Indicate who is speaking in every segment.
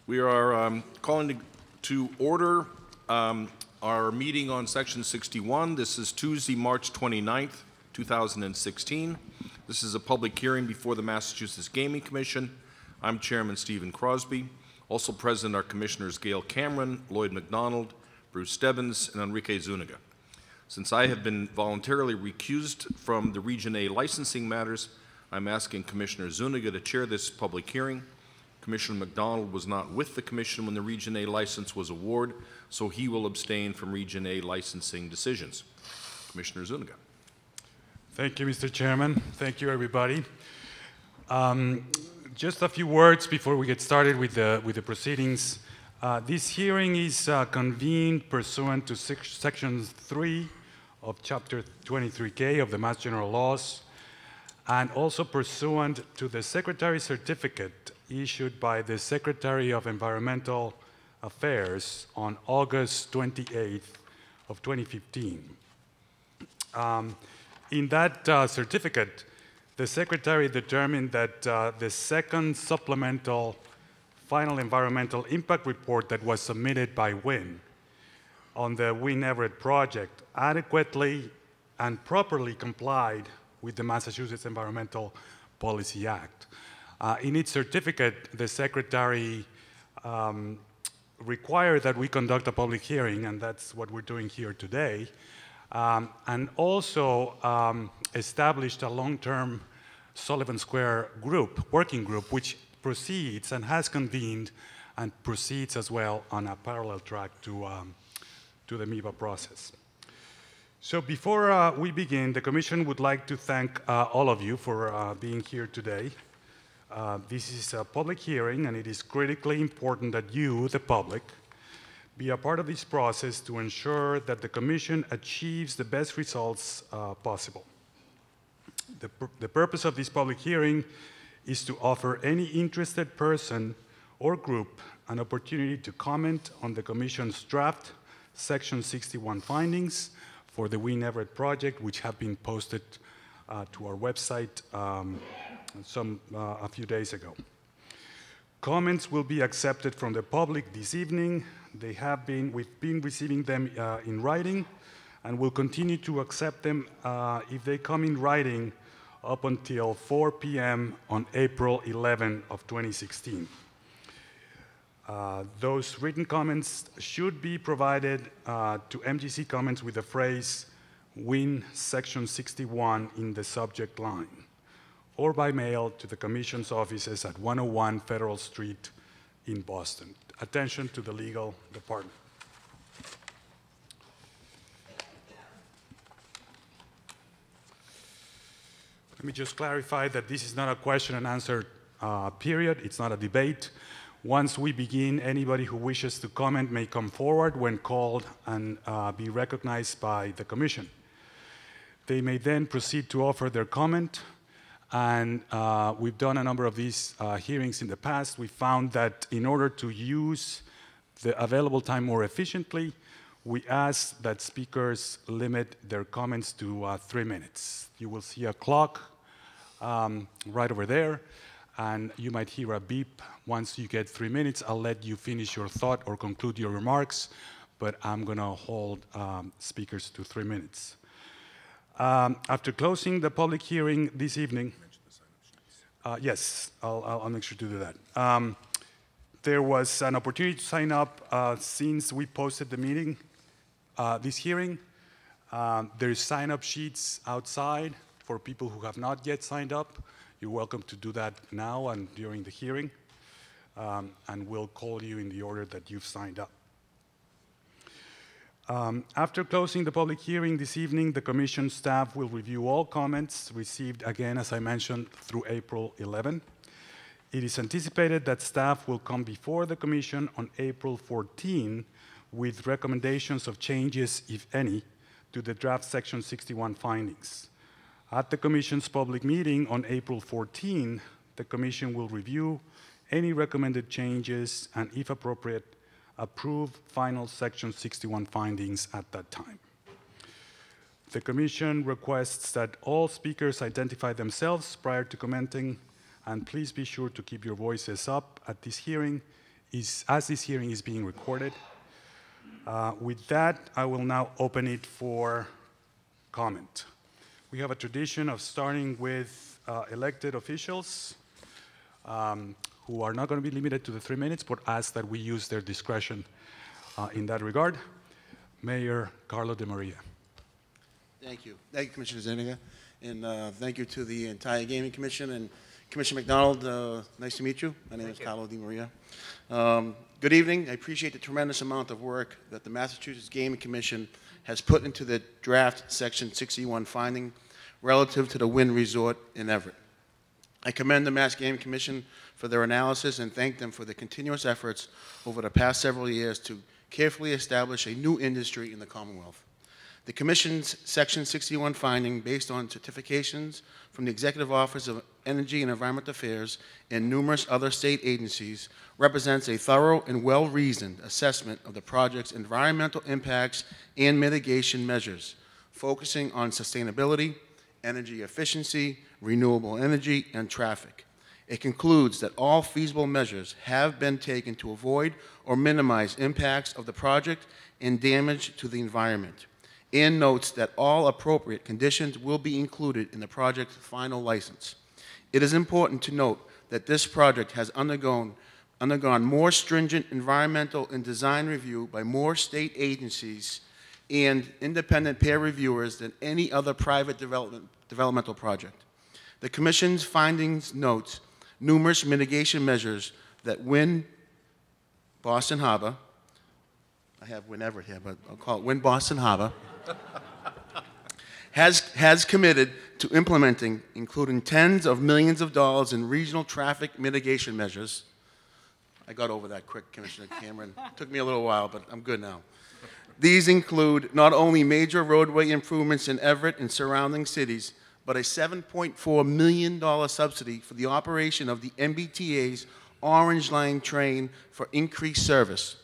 Speaker 1: We are calling to order our meeting on Section 61. This is Tuesday, March 29th, 2016. This is a public hearing before the Massachusetts Gaming Commission. I'm Chairman Stephen Crosby. Also present are Commissioners Gail Cameron, Lloyd McDonald, Bruce Stebbins, and Enrique Zuniga. Since I have been voluntarily recused from the Region A licensing matters, I'm asking Commissioner Zuniga to chair this public hearing. Commissioner McDonald was not with the Commission when the Region A license was awarded, so he will abstain from Region A licensing decisions. Commissioner Zuniga.
Speaker 2: Thank you, Mr. Chairman. Thank you, everybody. Just a few words before we get started with the proceedings. This hearing is convened pursuant to Section 3 of Chapter 23K of the Mass General Laws, and also pursuant to the Secretary's certificate issued by the Secretary of Environmental Affairs on August 28th of 2015. In that certificate, the Secretary determined that the second supplemental final environmental impact report that was submitted by Wynn on the Wynn Everett project adequately and properly complied with the Massachusetts Environmental Policy Act. In its certificate, the Secretary required that we conduct a public hearing, and that's what we're doing here today, and also established a long-term Sullivan Square group, working group, which proceeds and has convened and proceeds as well on a parallel track to the MIVA process. So before we begin, the Commission would like to thank all of you for being here today. This is a public hearing, and it is critically important that you, the public, be a part of this process to ensure that the Commission achieves the best results possible. The purpose of this public hearing is to offer any interested person or group an opportunity to comment on the Commission's draft Section 61 findings for the Wynn Everett project, which have been posted to our website a few days ago. Comments will be accepted from the public this evening. We've been receiving them in writing, and we'll continue to accept them if they come in writing up until 4 p.m. on April 11 of 2016. Those written comments should be provided to MGC comments with the phrase Wynn Section 61 in the subject line, or by mail to the Commission's offices at 101 Federal Street in Boston. Attention to the legal department. Let me just clarify that this is not a question and answer period. It's not a debate. Once we begin, anybody who wishes to comment may come forward when called and be recognized by the Commission. They may then proceed to offer their comment, and we've done a number of these hearings in the past. We found that in order to use the available time more efficiently, we ask that speakers limit their comments to 3 minutes. You will see a clock right over there, and you might hear a beep once you get 3 minutes. I'll let you finish your thought or conclude your remarks, but I'm going to hold speakers to 3 minutes. After closing the public hearing this evening, yes, I'll make sure to do that. There was an opportunity to sign up since we posted the meeting, this hearing. There's sign-up sheets outside for people who have not yet signed up. You're welcome to do that now and during the hearing, and we'll call you in the order that you've signed up. After closing the public hearing this evening, the Commission staff will review all comments received, again, as I mentioned, through April 11. It is anticipated that staff will come before the Commission on April 14 with recommendations of changes, if any, to the draft Section 61 findings. At the Commission's public meeting on April 14, the Commission will review any recommended changes and, if appropriate, approve final Section 61 findings at that time. The Commission requests that all speakers identify themselves prior to commenting, and please be sure to keep your voices up at this hearing as this hearing is being recorded. With that, I will now open it for comment. We have a tradition of starting with elected officials who are not going to be limited to the 3 minutes, but ask that we use their discretion in that regard. Mayor Khaled Amarilla.
Speaker 3: Thank you. Thank you, Commissioner Zuniga. And thank you to the entire Gaming Commission. And Commissioner McDonald, nice to meet you. My name is Khaled Amarilla. Good evening. I appreciate the tremendous amount of work that the Massachusetts Gaming Commission has put into the draft Section 61 finding relative to the Wynn Resort in Everett. I commend the Mass Gaming Commission for their analysis and thank them for their continuous efforts over the past several years to carefully establish a new industry in the Commonwealth. The Commission's Section 61 finding, based on certifications from the Executive Office of Energy and Environmental Affairs and numerous other state agencies, represents a thorough and well-reasoned assessment of the project's environmental impacts and mitigation measures, focusing on sustainability, energy efficiency, renewable energy, and traffic. It concludes that all feasible measures have been taken to avoid or minimize impacts of the project and damage to the environment, and notes that all appropriate conditions will be included in the project's final license. It is important to note that this project has undergone more stringent environmental and design review by more state agencies and independent peer reviewers than any other private developmental project. The Commission's findings note numerous mitigation measures that Wynn Boston Harbor, I have Wynn Everett here, but I'll call it Wynn Boston Harbor, has committed to implementing, including tens of millions of dollars in regional traffic mitigation measures. I got over that quick, Commissioner Cameron. It took me a little while, but I'm good now. These include not only major roadway improvements in Everett and surrounding cities, but a $7.4 million subsidy for the operation of the MBTA's Orange Line train for increased service.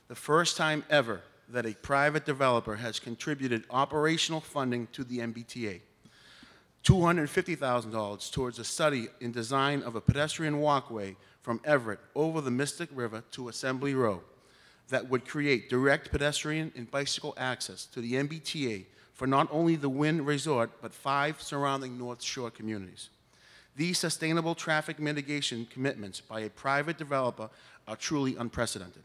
Speaker 3: The first time ever that a private developer has contributed operational funding to the MBTA. $250,000 towards a study and design of a pedestrian walkway from Everett over the Mystic River to Assembly Row that would create direct pedestrian and bicycle access to the MBTA for not only the Wynn Resort, but 5 surrounding North Shore communities. These sustainable traffic mitigation commitments by a private developer are truly unprecedented.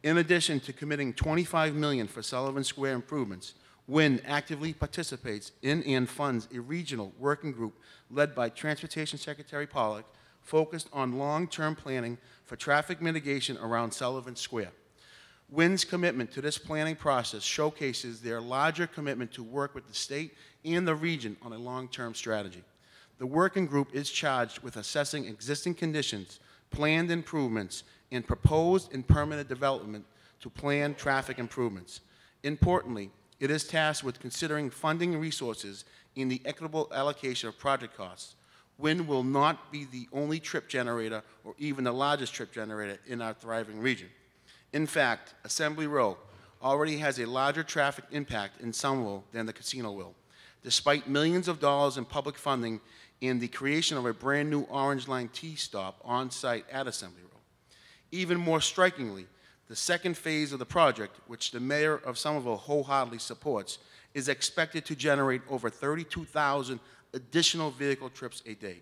Speaker 3: In addition to committing $25 million for Sullivan Square improvements, Wynn actively participates in and funds a regional working group led by Transportation Secretary Pollack, focused on long-term planning for traffic mitigation around Sullivan Square. Wynn's commitment to this planning process showcases their larger commitment to work with the state and the region on a long-term strategy. The working group is charged with assessing existing conditions, planned improvements, and proposed and permanent development to plan traffic improvements. Importantly, it is tasked with considering funding resources in the equitable allocation of project costs. Wynn will not be the only trip generator or even the largest trip generator in our thriving region. In fact, Assembly Row already has a larger traffic impact in Somerville than the casino will, despite millions of dollars in public funding and the creation of a brand new Orange Line T-stop on site at Assembly Row. Even more strikingly, the second phase of the project, which the mayor of Somerville wholeheartedly supports, is expected to generate over 32,000 additional vehicle trips a day.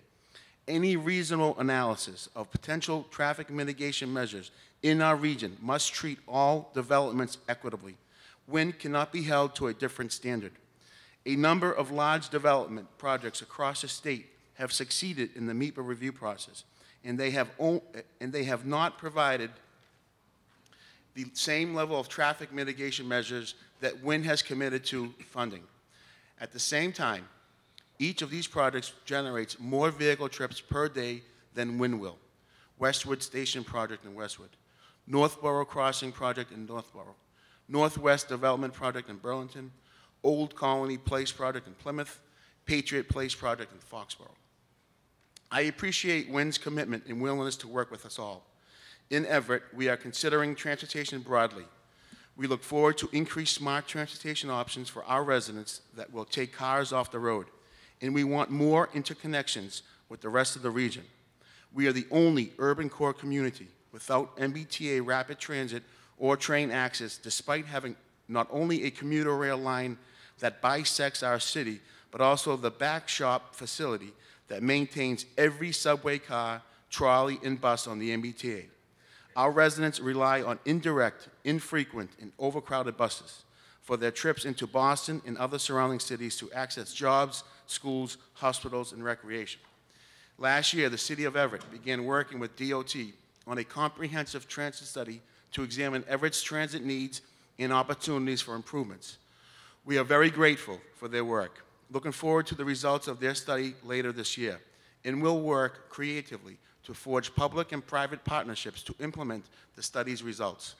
Speaker 3: Any reasonable analysis of potential traffic mitigation measures in our region must treat all developments equitably. Wynn cannot be held to a different standard. A number of large development projects across the state have succeeded in the MEPA review process, and they have not provided the same level of traffic mitigation measures that Wynn has committed to funding. At the same time, each of these projects generates more vehicle trips per day than Wynn will. Westwood Station Project in Westwood, Northborough Crossing Project in Northborough, Northwest Development Project in Burlington, Old Colony Place Project in Plymouth, Patriot Place Project in Foxborough. I appreciate Wynn's commitment and willingness to work with us all. In Everett, we are considering transportation broadly. We look forward to increased smart transportation options for our residents that will take cars off the road, and we want more interconnections with the rest of the region. We are the only urban core community without MBTA rapid transit or train access, despite having not only a commuter rail line that bisects our city, but also the back shop facility that maintains every subway car, trolley, and bus on the MBTA. Our residents rely on indirect, infrequent, and overcrowded buses for their trips into Boston and other surrounding cities to access jobs, schools, hospitals, and recreation. Last year, the City of Everett began working with DOT on a comprehensive transit study to examine Everett's transit needs and opportunities for improvements. We are very grateful for their work, looking forward to the results of their study later this year, and will work creatively to forge public and private partnerships to implement the study's results.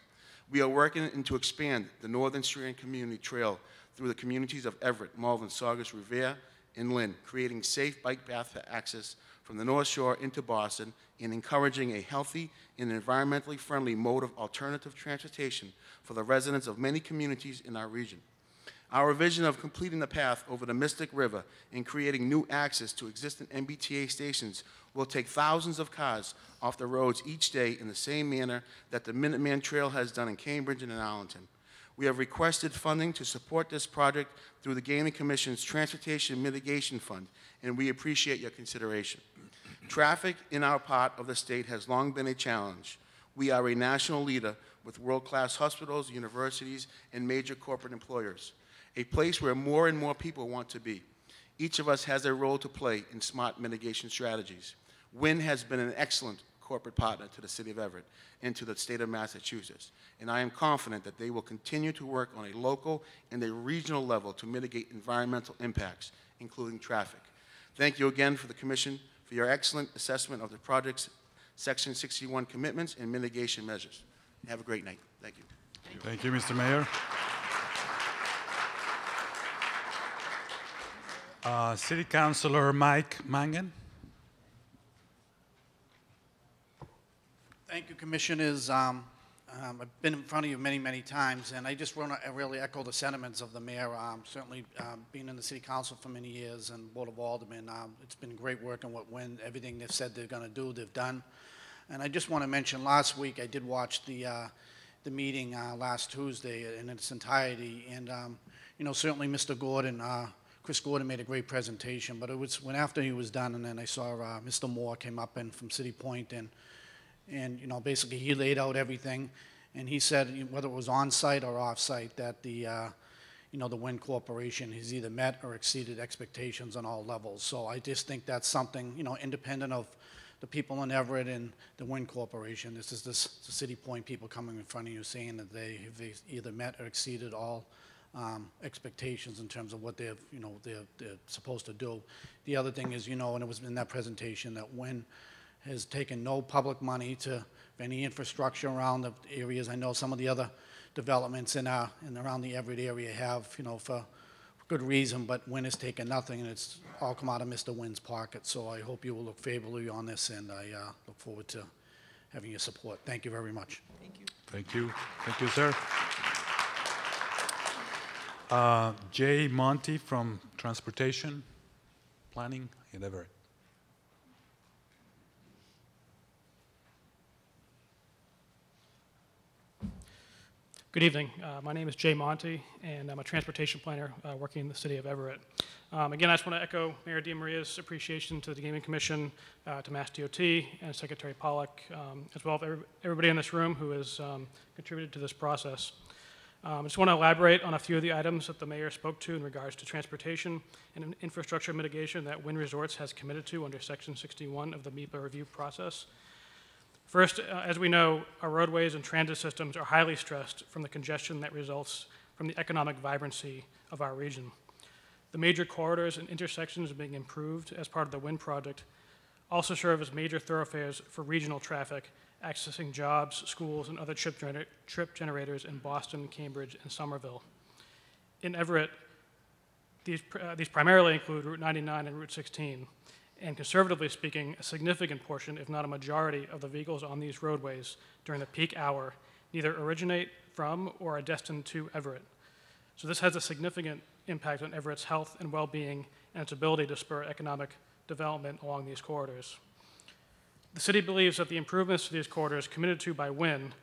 Speaker 3: We are working to expand the Northern Strand Community Trail through the communities of Everett, Malvern, Saugus, Revere, and Lynn, creating safe bike path access from the North Shore into Boston and encouraging a healthy and environmentally friendly mode of alternative transportation for the residents of many communities in our region. Our vision of completing the path over the Mystic River and creating new access to existing MBTA stations will take thousands of cars off the roads each day in the same manner that the Minuteman Trail has done in Cambridge and in Arlington. We have requested funding to support this project through the Gaming Commission's Transportation Mitigation Fund, and we appreciate your consideration. Traffic in our part of the state has long been a challenge. We are a national leader with world-class hospitals, universities, and major corporate employers, a place where more and more people want to be. Each of us has a role to play in smart mitigation strategies. Wynn has been an excellent corporate partner to the City of Everett and to the state of Massachusetts, and I am confident that they will continue to work on a local and a regional level to mitigate environmental impacts, including traffic. Thank you again for the Commission for your excellent assessment of the project's Section 61 commitments and mitigation measures. Have a great night. Thank you.
Speaker 2: Thank you, Mr. Mayor. City Councilor Mike Mangin.
Speaker 4: Thank you, Commissioners. I've been in front of you many, many times, and I just want to really echo the sentiments of the Mayor. Certainly, being in the City Council for many years and Board of Aldermen, it's been great working with Wynn. Everything they've said they're going to do, they've done. And I just want to mention, last week I did watch the meeting last Tuesday in its entirety, and you know, certainly Mr. Gordon, Chris Gordon made a great presentation, but it was when after he was done, and then I saw Mr. Moore came up in from City Point, and you know, basically he laid out everything, and he said whether it was on-site or off-site that the you know, the Wynn Corporation has either met or exceeded expectations on all levels. So I just think that's something, you know, independent of the people in Everett and the Wynn Corporation. This is the City Point people coming in front of you saying that they've either met or exceeded all expectations in terms of what they're supposed to do. The other thing is, you know, and it was in that presentation that Wynn has taken no public money to any infrastructure around the areas. I know some of the other developments in and around the Everett area have, you know, for good reason, but Wynn has taken nothing, and it's all come out of Mr. Wynn's pocket. So I hope you will look favorably on this, and I look forward to having your support. Thank you very much.
Speaker 5: Thank you.
Speaker 2: Thank you. Thank you, sir. Jay Monty from Transportation Planning in Everett.
Speaker 6: Good evening. My name is Jay Monty, and I'm a transportation planner working in the city of Everett. Again, I just want to echo Mayor Amarrilla's appreciation to the Gaming Commission, to Mass DOT, and Secretary Pollack, as well as everybody in this room who has contributed to this process. I just want to elaborate on a few of the items that the mayor spoke to in regards to transportation and infrastructure mitigation that Wynn Resorts has committed to under Section 61 of the MEPA review process. First, as we know, our roadways and transit systems are highly stressed from the congestion that results from the economic vibrancy of our region. The major corridors and intersections being improved as part of the Wynn project also serve as major thoroughfares for regional traffic, accessing jobs, schools, and other trip generators in Boston, Cambridge, and Somerville. In Everett, these primarily include Route 99 and Route 16, and conservatively speaking, a significant portion, if not a majority, of the vehicles on these roadways during the peak hour neither originate from or are destined to Everett. So this has a significant impact on Everett's health and well-being and its ability to spur economic development along these corridors. The city believes that the improvements to these corridors committed to by Wynn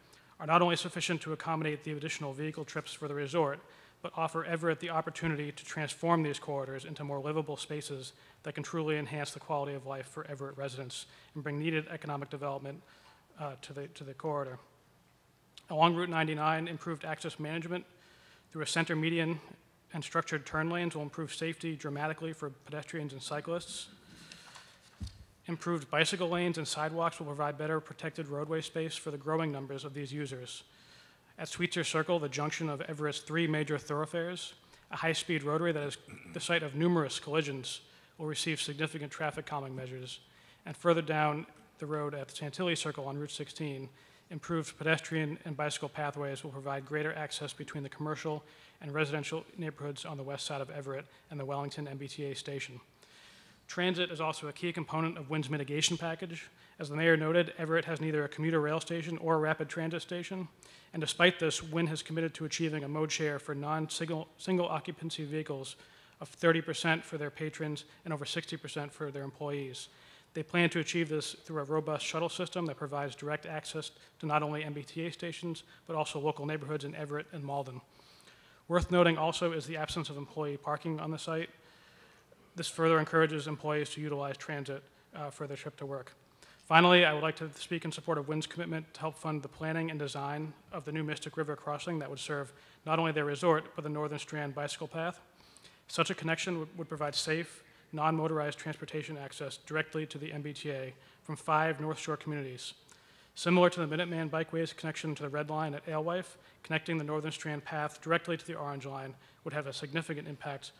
Speaker 6: are not only sufficient to accommodate the additional vehicle trips for the resort, but offer Everett the opportunity to transform these corridors into more livable spaces that can truly enhance the quality of life for Everett residents and bring needed economic development to the corridor. Along Route 99, improved access management through a center median and structured turn lanes will improve safety dramatically for pedestrians and cyclists. Improved bicycle lanes and sidewalks will provide better protected roadway space for the growing numbers of these users. At Sweetser Circle, the junction of Everett's 3 major thoroughfares, a high-speed roadway that is the site of numerous collisions will receive significant traffic calming measures. And further down the road at Chantilly Circle on Route 16, improved pedestrian and bicycle pathways will provide greater access between the commercial and residential neighborhoods on the west side of Everett and the Wellington MBTA station. Transit is also a key component of Wynn's mitigation package. As the mayor noted, Everett has neither a commuter rail station or a rapid transit station. And despite this, Wynn has committed to achieving a mode share for non-single occupancy vehicles of 30% for their patrons and over 60% for their employees. They plan to achieve this through a robust shuttle system that provides direct access to not only MBTA stations, but also local neighborhoods in Everett and Malden. Worth noting also is the absence of employee parking on the site. This further encourages employees to utilize transit for their trip to work. Finally, I would like to speak in support of Wynn's commitment to help fund the planning and design of the new Mystic River crossing that would serve not only their resort, but the Northern Strand bicycle path. Such a connection would provide safe, non-motorized transportation access directly to the MBTA from 5 North Shore communities. Similar to the Minuteman Bikeways connection to the Red Line at Alewife, connecting the Northern Strand path directly to the Orange Line would have a significant impact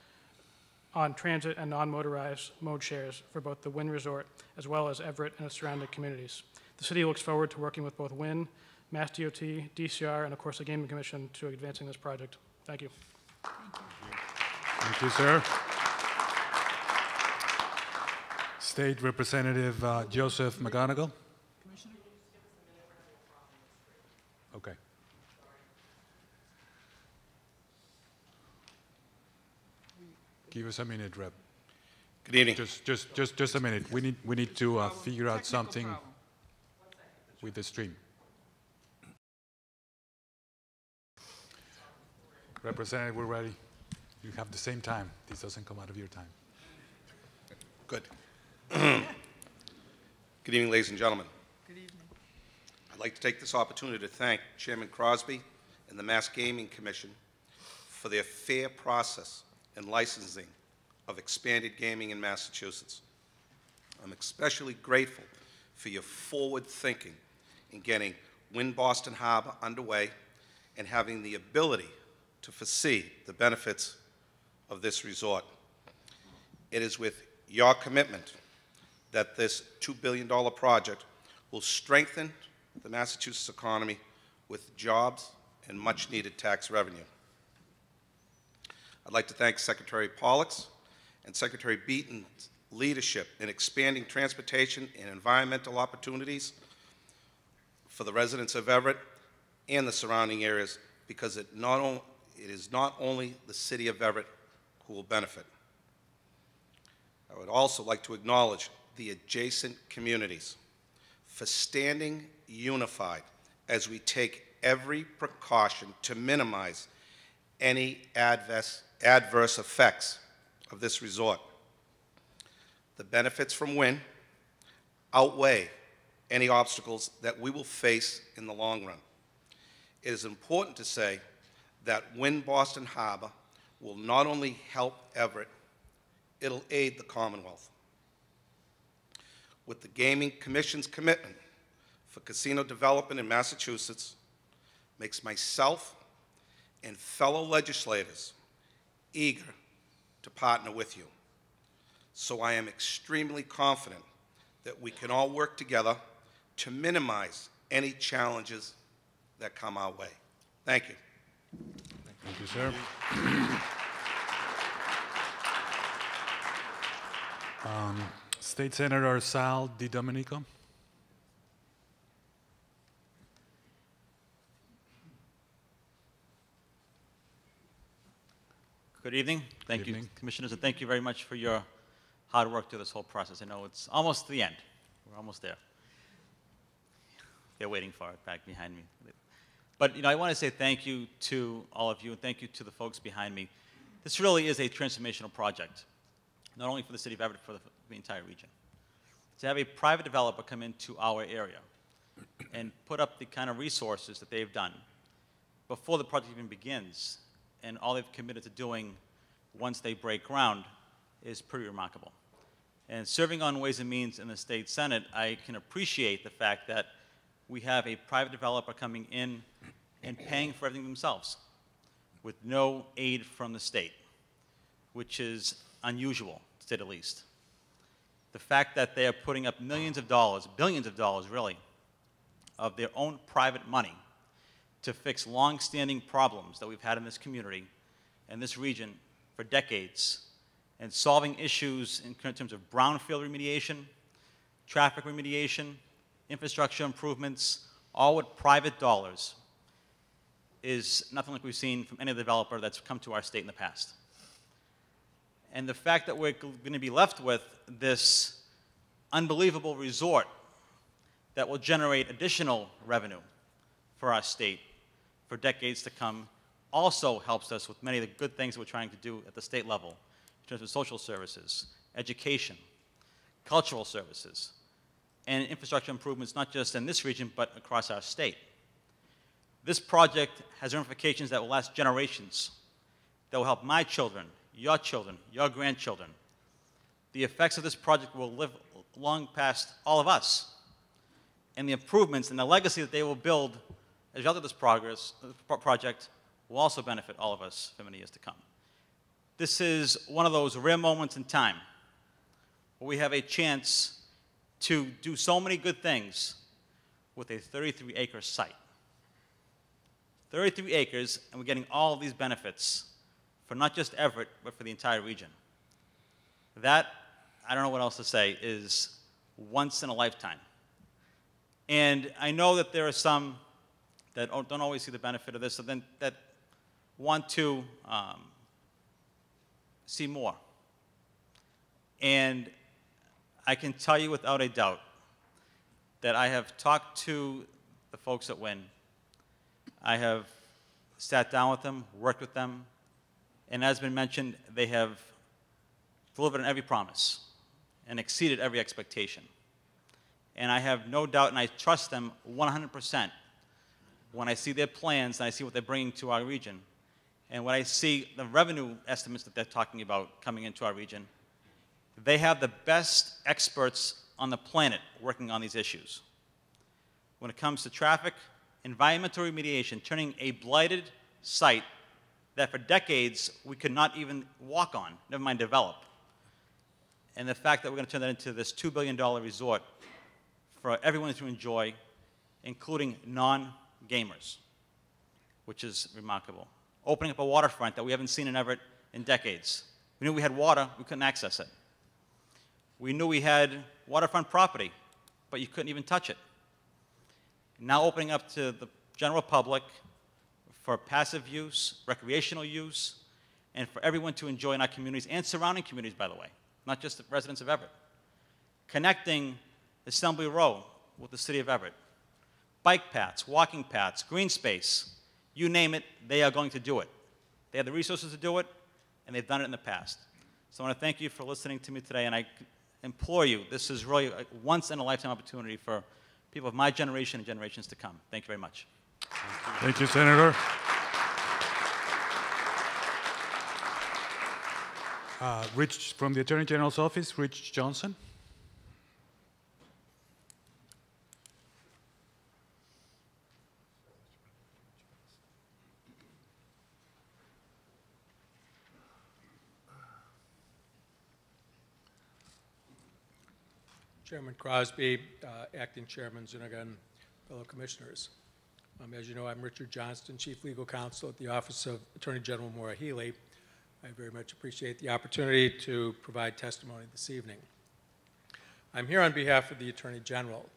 Speaker 6: on transit and non-motorized mode shares for both the Wynn Resort as well as Everett and its surrounding communities. The city looks forward to working with both Wynn, Mass DOT, DCR, and of course the Gaming Commission to advancing this project. Thank you.
Speaker 2: Thank you, sir. State Representative Joseph McGonigal. Okay. Give us a minute, Rep.
Speaker 5: Good evening.
Speaker 2: Just a minute. We need to figure out something with the stream. Representative, we're ready. You have the same time. This doesn't come out of your time.
Speaker 5: Good. Good evening, ladies and gentlemen.
Speaker 7: Good evening.
Speaker 5: I'd like to take this opportunity to thank Chairman Crosby and the Mass Gaming Commission for their fair process and licensing of expanded gaming in Massachusetts. I'm especially grateful for your forward thinking in getting Wynn Boston Harbor underway and having the ability to foresee the benefits of this resort. It is with your commitment that this $2 billion project will strengthen the Massachusetts economy with jobs and much-needed tax revenue. I'd like to thank Secretary Pollux and Secretary Beaton's leadership in expanding transportation and environmental opportunities for the residents of Everett and the surrounding areas, because it is not only the city of Everett who will benefit. I would also like to acknowledge the adjacent communities for standing unified as we take every precaution to minimize any adverse effects of this resort. The benefits from Wynn outweigh any obstacles that we will face in the long run. It is important to say that Wynn Boston Harbor will not only help Everett, it'll aid the Commonwealth. With the Gaming Commission's commitment for casino development in Massachusetts, makes myself and fellow legislators eager to partner with you. So I am extremely confident that we can all work together to minimize any challenges that come our way. Thank you.
Speaker 2: Thank you, sir. State Senator Sal DiDomenico.
Speaker 8: Good evening. Thank you, Commissioners, and thank you very much for your hard work through this whole process. I know it's almost the end. We're almost there. They're waiting for it back behind me. But I want to say thank you to all of you, and thank you to the folks behind me. This really is a transformational project, not only for the city of Everett, but for the entire region. To have a private developer come into our area and put up the kind of resources that they've done before the project even begins, and all they've committed to doing once they break ground, is pretty remarkable. And serving on Ways and Means in the State Senate, I can appreciate the fact that we have a private developer coming in and paying for everything themselves with no aid from the state, which is unusual, to say the least. The fact that they are putting up millions of dollars, billions of dollars really, of their own private money to fix long-standing problems that we've had in this community and this region for decades, and solving issues in terms of brownfield remediation, traffic remediation, infrastructure improvements, all with private dollars, is nothing like we've seen from any developer that's come to our state in the past. And the fact that we're going to be left with this unbelievable resort that will generate additional revenue for our state for decades to come also helps us with many of the good things that we're trying to do at the state level in terms of social services, education, cultural services, and infrastructure improvements not just in this region but across our state. This project has ramifications that will last generations, that will help my children, your grandchildren. The effects of this project will live long past all of us. And the improvements and the legacy that they will build as a result of this project will also benefit all of us for many years to come. This is one of those rare moments in time where we have a chance to do so many good things with a 33-acre site. 33 acres, and we're getting all of these benefits for not just Everett, but for the entire region. That, I don't know what else to say, is once in a lifetime. And I know that there are some that don't always see the benefit of this, so then that want to see more. And I can tell you without a doubt that I have talked to the folks at Wynn. I have sat down with them, worked with them, and as been mentioned, they have delivered on every promise and exceeded every expectation. And I have no doubt, and I trust them 100% when I see their plans and I see what they're bringing to our region, and when I see the revenue estimates that they're talking about coming into our region. They have the best experts on the planet working on these issues. When it comes to traffic, environmental remediation, turning a blighted site that for decades we could not even walk on, never mind develop. And the fact that we're going to turn that into this $2 billion resort for everyone to enjoy, including non-gamers, which is remarkable. Opening up a waterfront that we haven't seen in Everett in decades. We knew we had water, we couldn't access it. We knew we had waterfront property, but you couldn't even touch it. Now opening up to the general public for passive use, recreational use, and for everyone to enjoy in our communities and surrounding communities, by the way, not just the residents of Everett. Connecting Assembly Row with the city of Everett. Bike paths, walking paths, green space, you name it, they are going to do it. They have the resources to do it, and they've done it in the past. So I want to thank you for listening to me today, and I implore you, this is really a once-in-a-lifetime opportunity for people of my generation and generations to come. Thank you very much.
Speaker 2: Thank you, Senator. Rich, from the Attorney General's office, Rich Johnston.
Speaker 7: Chairman Crosby, Acting Chairman Zuniga, fellow commissioners. As you know, I'm Richard Johnston, Chief Legal Counsel at the Office of Attorney General Maura Healey. I very much appreciate the opportunity to provide testimony this evening. I'm here on behalf of the Attorney General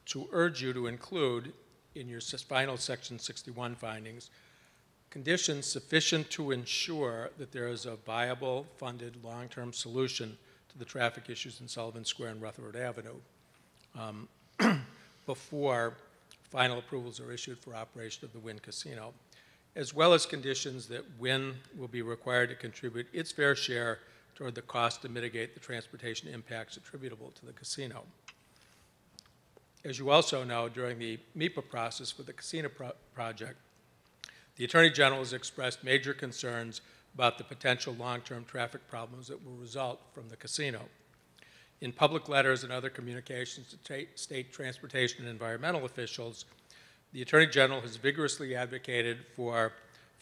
Speaker 7: to urge you to include in your final Section 61 findings conditions sufficient to ensure that there is a viable, funded, long-term solution to the traffic issues in Sullivan Square and Rutherford Avenue before final approvals are issued for operation of the Wynn Casino, as well as conditions that Wynn will be required to contribute its fair share toward the cost to mitigate the transportation impacts attributable to the casino. As you also know, during the MIPA process for the casino project, the Attorney General has expressed major concerns about the potential long-term traffic problems that will result from the casino. In public letters and other communications to state transportation and environmental officials, the Attorney General has vigorously advocated for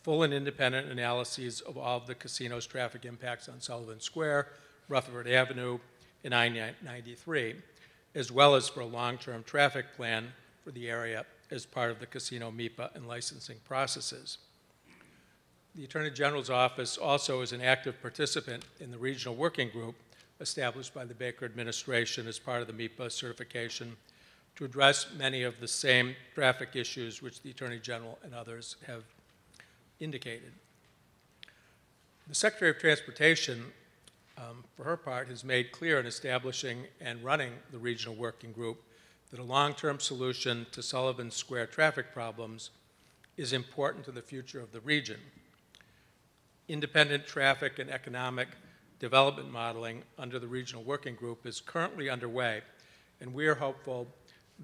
Speaker 7: full and independent analyses of all of the casino's traffic impacts on Sullivan Square, Rutherford Avenue, and I-93, as well as for a long-term traffic plan for the area as part of the casino MIPA and licensing processes. The Attorney General's office also is an active participant in the regional working group established by the Baker administration as part of the MIPA certification to address many of the same traffic issues which the Attorney General and others have indicated. The Secretary of Transportation, for her part, has made clear in establishing and running the regional working group that a long-term solution to Sullivan Square traffic problems is important to the future of the region. Independent traffic and economic development modeling under the regional working group is currently underway, and we are hopeful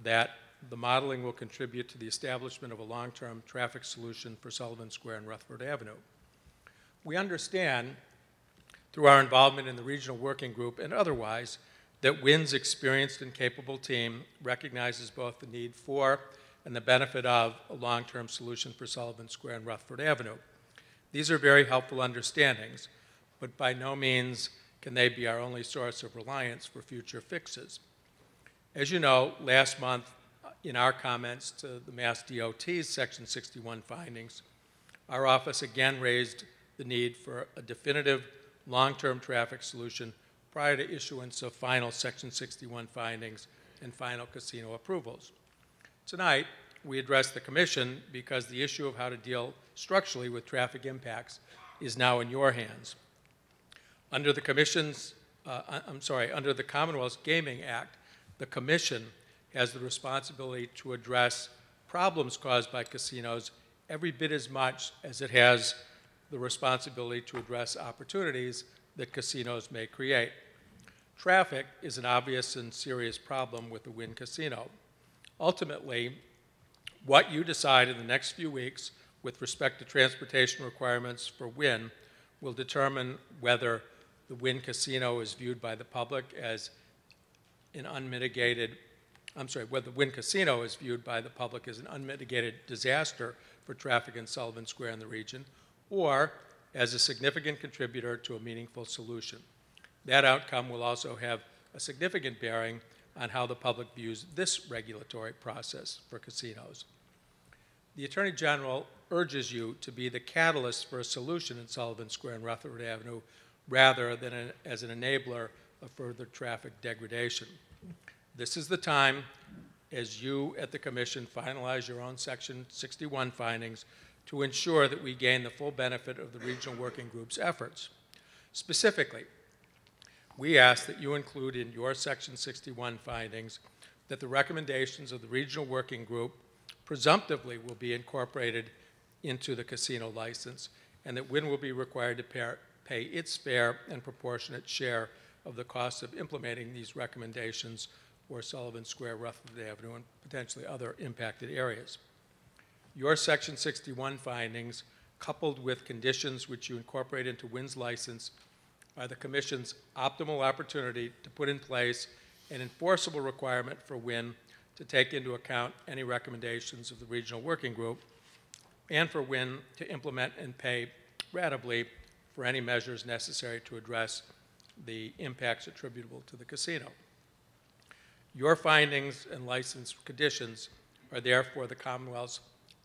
Speaker 7: that the modeling will contribute to the establishment of a long-term traffic solution for Sullivan Square and Rutherford Avenue. We understand, through our involvement in the regional working group and otherwise, that Wynn's experienced and capable team recognizes both the need for and the benefit of a long-term solution for Sullivan Square and Rutherford Avenue. These are very helpful understandings, but by no means can they be our only source of reliance for future fixes. As you know, last month, in our comments to the Mass DOT's Section 61 findings, our office again raised the need for a definitive long-term traffic solution prior to issuance of final Section 61 findings and final casino approvals. Tonight, we address the Commission because the issue of how to deal structurally with traffic impacts is now in your hands. Under the under the Commonwealth's Gaming Act, the Commission has the responsibility to address problems caused by casinos every bit as much as it has the responsibility to address opportunities that casinos may create. Traffic is an obvious and serious problem with the Wynn Casino. Ultimately, what you decide in the next few weeks with respect to transportation requirements for Wynn will determine whether the Wynn Casino is viewed by the public as an unmitigated, whether the Wynn Casino is viewed by the public as an unmitigated disaster for traffic in Sullivan Square and the region, or as a significant contributor to a meaningful solution. That outcome will also have a significant bearing on how the public views this regulatory process for casinos. The Attorney General urges you to be the catalyst for a solution in Sullivan Square and Rutherford Avenue rather than as an enabler of further traffic degradation. This is the time, as you at the Commission finalize your own Section 61 findings, to ensure that we gain the full benefit of the regional working group's efforts. Specifically, we ask that you include in your Section 61 findings that the recommendations of the regional working group presumptively will be incorporated into the casino license, and that Wynn will be required to pay its fair and proportionate share of the cost of implementing these recommendations for Sullivan Square, Rutherford Avenue, and potentially other impacted areas. Your Section 61 findings, coupled with conditions which you incorporate into Wynn's license, are the Commission's optimal opportunity to put in place an enforceable requirement for Wynn to take into account any recommendations of the regional working group, and for Wynn to implement and pay ratably for any measures necessary to address the impacts attributable to the casino. Your findings and license conditions are therefore the Commonwealth's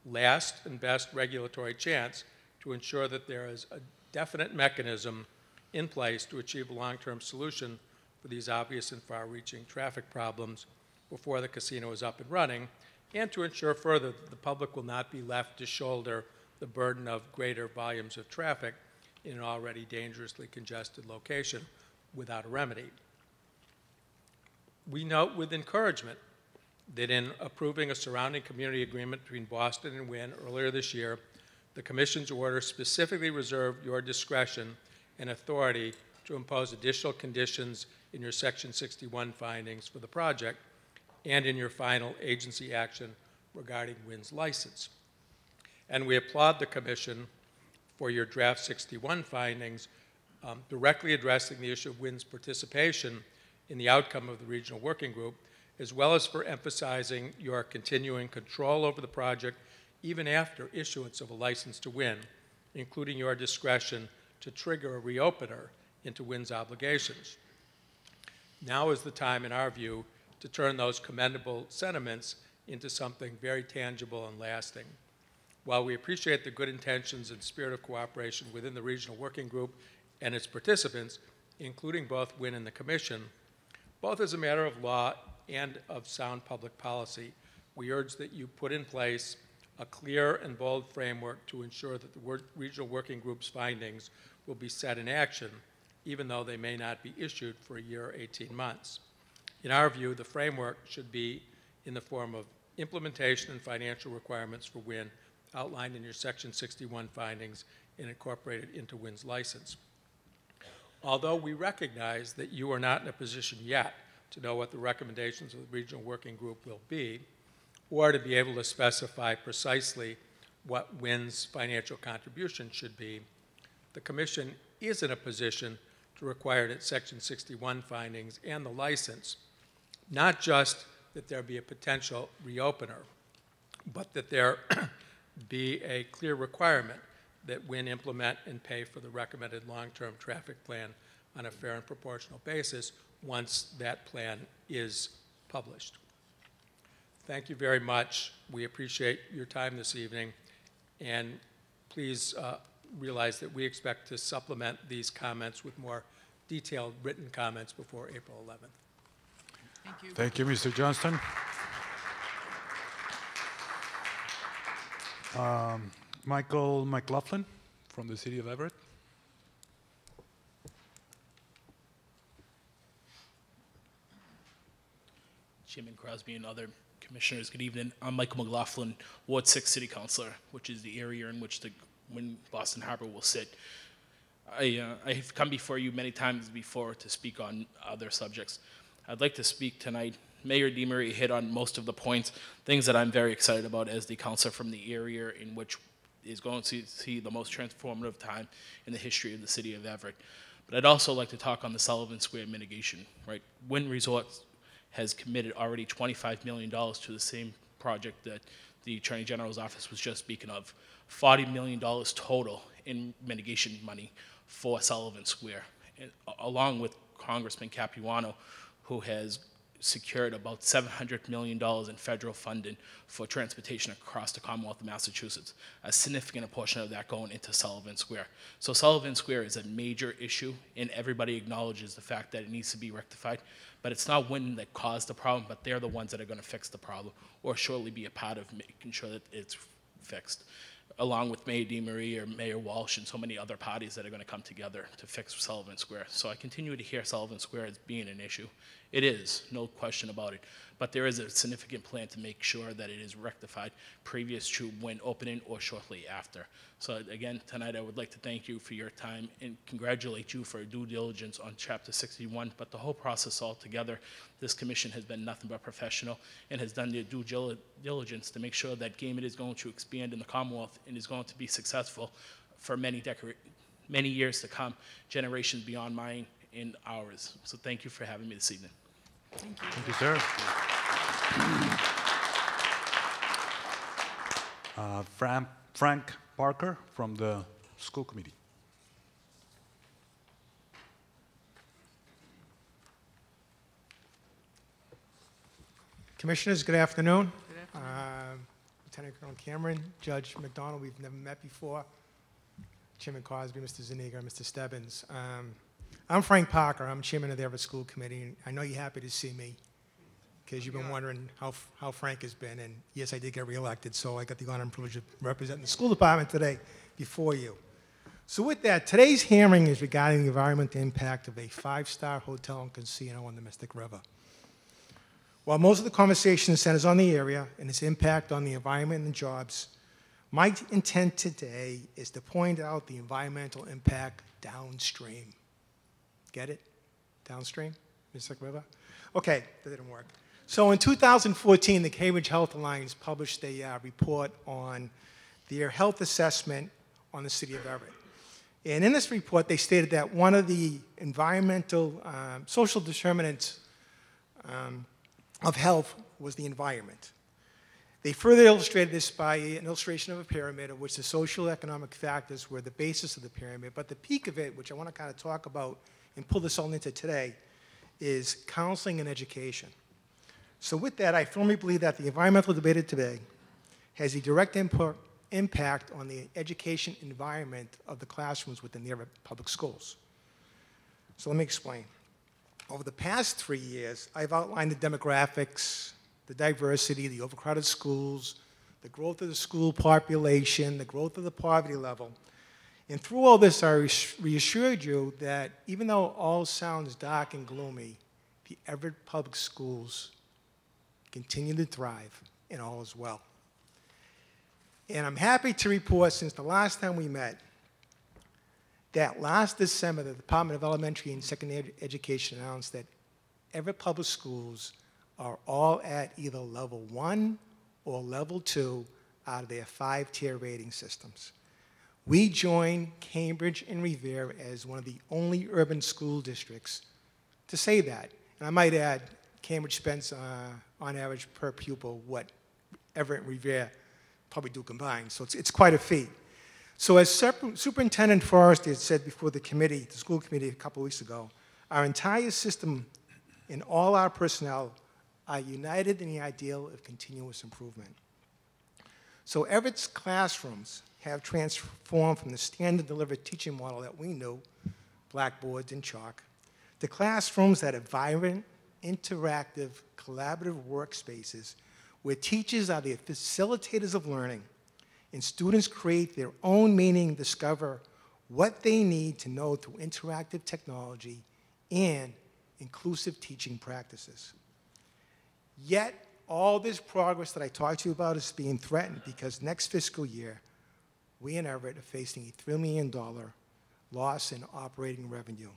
Speaker 7: last and best regulatory chance to ensure that there is a definite mechanism in place to achieve a long-term solution for these obvious and far-reaching traffic problems before the casino is up and running, and to ensure further that the public will not be left to shoulder the burden of greater volumes of traffic in an already dangerously congested location without a remedy. We note with encouragement that in approving a surrounding community agreement between Boston and Wynn earlier this year, the Commission's order specifically reserved your discretion and authority to impose additional conditions in your Section 61 findings for the project and in your final agency action regarding Wynn's license. And we applaud the Commission for your draft 61 findings directly addressing the issue of Wynn's participation in the outcome of the regional working group, as well as for emphasizing your continuing control over the project even after issuance of a license to Wynn, including your discretion to trigger a reopener into Wynn's obligations. Now is the time, in our view, to turn those commendable sentiments into something very tangible and lasting. While we appreciate the good intentions and spirit of cooperation within the regional working group and its participants, including both Wynn and the Commission, both as a matter of law and of sound public policy, we urge that you put in place a clear and bold framework to ensure that the regional working group's findings will be set in action, even though they may not be issued for a year or 18 months. In our view, the framework should be in the form of implementation and financial requirements for Wynn outlined in your Section 61 findings and incorporated into Wynn's license. Although we recognize that you are not in a position yet to know what the recommendations of the regional working group will be, or to be able to specify precisely what Wynn's financial contribution should be, the Commission is in a position to require in its Section 61 findings and the license, not just that there be a potential reopener, but that there be a clear requirement that Wynn implement and pay for the recommended long-term traffic plan on a fair and proportional basis once that plan is published. Thank you very much. We appreciate your time this evening, and please realize that we expect to supplement these comments with more detailed written comments before April 11th.
Speaker 9: Thank you.
Speaker 2: Thank you, Mr. Johnston. Michael McLaughlin from the City of Everett.
Speaker 10: Chairman Crosby and other commissioners, good evening. I'm Michael McLaughlin, Ward 6 City Councilor, which is the area in which the Wynn Boston Harbor will sit. I've come before you many times before to speak on other subjects. I'd like to speak tonight. Mayor DeMaria hit on most of the points, things that I'm very excited about as the councilor from the area in which is going to see the most transformative time in the history of the city of Everett. But I'd also like to talk on the Sullivan Square mitigation, right? Wynn Resorts has committed already $25 million to the same project that the Attorney General's office was just speaking of. $40 million total in mitigation money for Sullivan Square, and, along with Congressman Capuano, who has secured about $700 million in federal funding for transportation across the Commonwealth of Massachusetts, a significant portion of that going into Sullivan Square. So Sullivan Square is a major issue, and everybody acknowledges the fact that it needs to be rectified, but it's not Wynn that caused the problem, but they're the ones that are going to fix the problem, or surely be a part of making sure that it's fixed, along with Mayor DeMaria, Mayor Walsh, and so many other parties that are going to come together to fix Sullivan Square. So I continue to hear Sullivan Square as being an issue. It is, no question about it. But there is a significant plan to make sure that it is rectified previous to when opening or shortly after. So again, tonight I would like to thank you for your time and congratulate you for due diligence on Chapter 61, but the whole process altogether, this commission has been nothing but professional and has done their due diligence to make sure that gaming is going to expand in the Commonwealth and is going to be successful for many years to come, generations beyond mine and ours. So thank you for having me this evening.
Speaker 9: Thank you.
Speaker 2: Thank you, sir. Frank Parker from the school committee.
Speaker 11: Commissioners, good afternoon. Lieutenant Colonel Cameron, Judge McDonald, we've never met before. Chairman Cosby, Mr. Zuniga, Mr. Stebbins. I'm Frank Parker. I'm chairman of the Everett School Committee, and I know you're happy to see me because you've been wondering how Frank has been. And yes, I did get reelected, so I got the honor and privilege of representing the school department today before you. So with that, today's hearing is regarding the environmental impact of a 5-star hotel and casino on the Mystic River. While most of the conversation centers on the area and its impact on the environment and jobs, my intent today is to point out the environmental impact downstream. Get it? Downstream? Mystic River? Okay, that didn't work. So in 2014, the Cambridge Health Alliance published a report on their health assessment on the city of Everett. And in this report, they stated that one of the environmental, social determinants of health was the environment. They further illustrated this by an illustration of a pyramid of which the social economic factors were the basis of the pyramid, but the peak of it, which I want to kind of talk about and pull this all into today, is counseling and education. So with that, I firmly believe that the environmental debate today has a direct impact on the education environment of the classrooms within the Everett public schools. So let me explain. Over the past 3 years, I've outlined the demographics, the diversity, the overcrowded schools, the growth of the school population, the growth of the poverty level. And through all this, I reassured you that even though all sounds dark and gloomy, the Everett public schools continue to thrive and all is well. And I'm happy to report, since the last time we met, that last December, the Department of Elementary and Secondary Education announced that Everett public schools are all at either level 1 or level 2 out of their 5-tier rating systems. We join Cambridge and Revere as one of the only urban school districts to say that. And I might add, Cambridge spends, on average per pupil, what Everett and Revere probably do combined. So it's quite a feat. So as Superintendent Forrester had said before the committee, the school committee a couple weeks ago, our entire system and all our personnel are united in the ideal of continuous improvement. So Everett's classrooms have transformed from the standard delivered teaching model that we knew, blackboards and chalk, to classrooms that are vibrant, interactive, collaborative workspaces where teachers are the facilitators of learning and students create their own meaning and discover what they need to know through interactive technology and inclusive teaching practices. Yet, all this progress that I talked to you about is being threatened because next fiscal year, we in Everett are facing a $3 million loss in operating revenue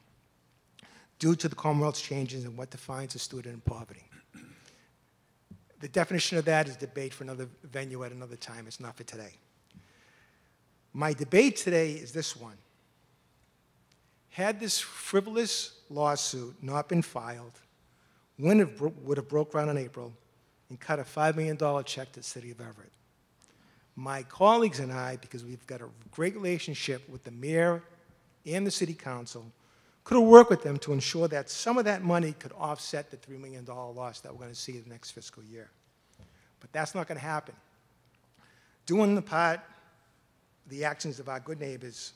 Speaker 11: due to the Commonwealth's changes in what defines a student in poverty. The definition of that is debate for another venue at another time. It's not for today. My debate today is this one. Had this frivolous lawsuit not been filed, Wynn would have broke ground in April and cut a $5 million check to the city of Everett. My colleagues and I, because we've got a great relationship with the mayor and the city council, could have worked with them to ensure that some of that money could offset the $3 million loss that we're going to see the next fiscal year. But that's not going to happen. Doing the part, the actions of our good neighbors,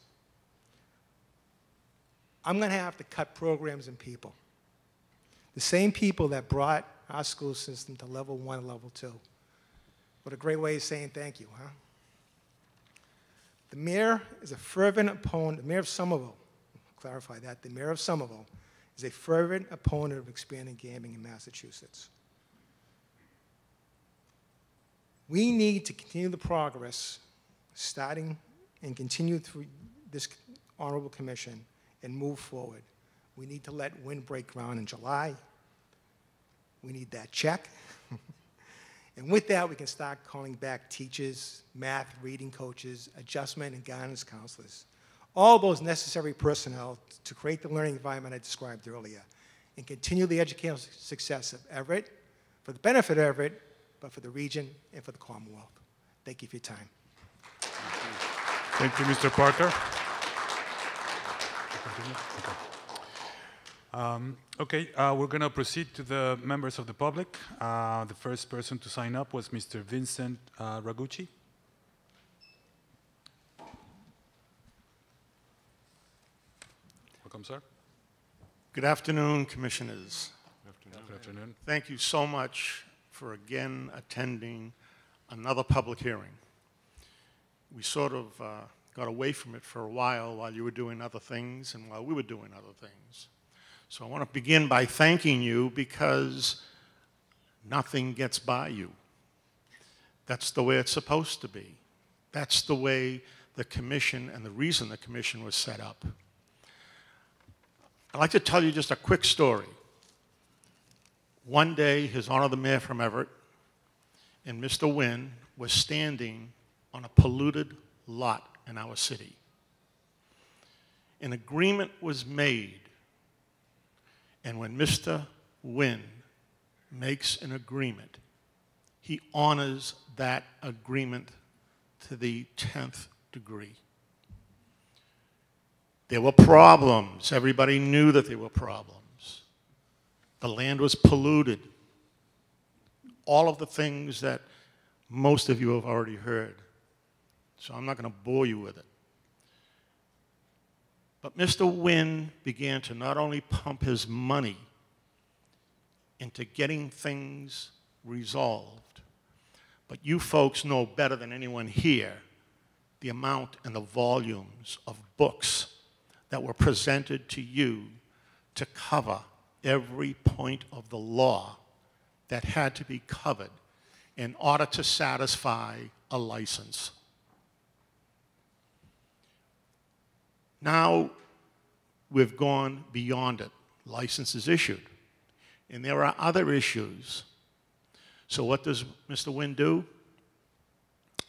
Speaker 11: I'm going to have to cut programs and people. The same people that brought our school system to level 1 and level 2. What a great way of saying thank you, huh? The mayor is a fervent opponent, the mayor of Somerville, clarify that, the mayor of Somerville is a fervent opponent of expanding gaming in Massachusetts. We need to continue the progress starting and continue through this honorable commission and move forward. We need to let Wynn break ground in July. We need that check. And with that, we can start calling back teachers, math, reading coaches, adjustment and guidance counselors, all those necessary personnel to create the learning environment I described earlier and continue the educational success of Everett for the benefit of Everett, but for the region and for the Commonwealth. Thank you for your time.
Speaker 2: Thank you, Mr. Parker. We're going to proceed to the members of the public. The first person to sign up was Mr. Vincent Rucci. Welcome, sir.
Speaker 12: Good afternoon, commissioners.
Speaker 2: Good afternoon.
Speaker 12: Thank you so much for again attending another public hearing. We sort of got away from it for a while you were doing other things and while we were doing other things. So I want to begin by thanking you because nothing gets by you. That's the way it's supposed to be. That's the way the commission and the reason the commission was set up. I'd like to tell you just a quick story. One day, His Honor the Mayor from Everett and Mr. Wynn was standing on a polluted lot in our city. An agreement was made, and when Mr. Wynn makes an agreement, he honors that agreement to the 10th degree. There were problems. Everybody knew that there were problems. The land was polluted. All of the things that most of you have already heard. So I'm not going to bore you with it. But Mr. Wynn began to not only pump his money into getting things resolved, but you folks know better than anyone here the amount and the volumes of books that were presented to you to cover every point of the law that had to be covered in order to satisfy a license. Now we've gone beyond it. License is issued. And there are other issues. So what does Mr. Wynn do?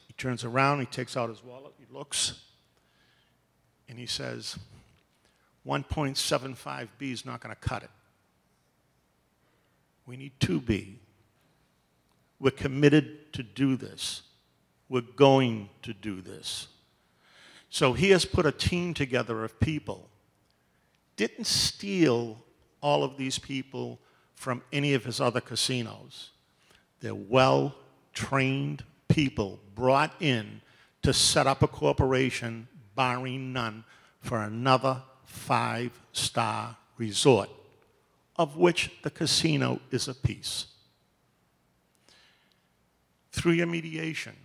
Speaker 12: He turns around, he takes out his wallet, he looks, and he says, 1.75B is not going to cut it. We need 2B. We're committed to do this. We're going to do this. So he has put a team together of people. Didn't steal all of these people from any of his other casinos. They're well-trained people brought in to set up a corporation, barring none, for another 5-star resort, of which the casino is a piece. Through your mediation,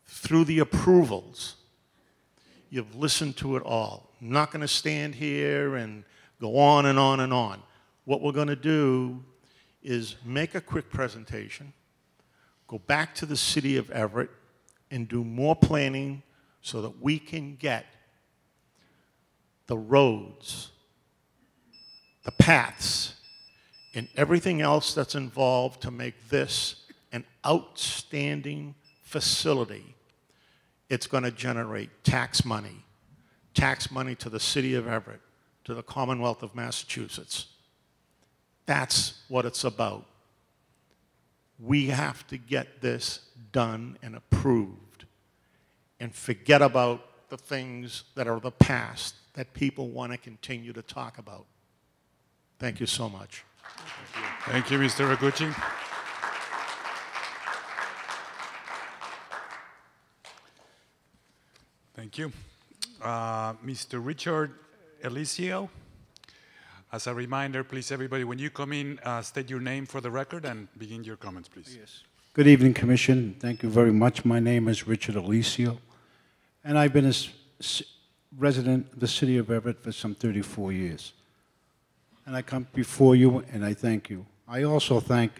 Speaker 12: through the approvals, you've listened to it all. I'm not going to stand here and go on and on and on. What we're going to do is make a quick presentation, go back to the city of Everett, and do more planning so that we can get the roads, the paths, and everything else that's involved to make this an outstanding facility. It's going to generate tax money to the city of Everett, to the Commonwealth of Massachusetts. That's what it's about. We have to get this done and approved and forget about the things that are the past that people want to continue to talk about. Thank you so much.
Speaker 2: Thank you, Mr. Rucci. Thank you. Mr. Richard Alesio. As a reminder, please, everybody, when you come in, state your name for the record and begin your comments, please.
Speaker 13: Yes. Good evening, Commission. Thank you very much. My name is Richard Alesio, and I've been a resident of the city of Everett for some 34 years. And I come before you, and I thank you. I also thank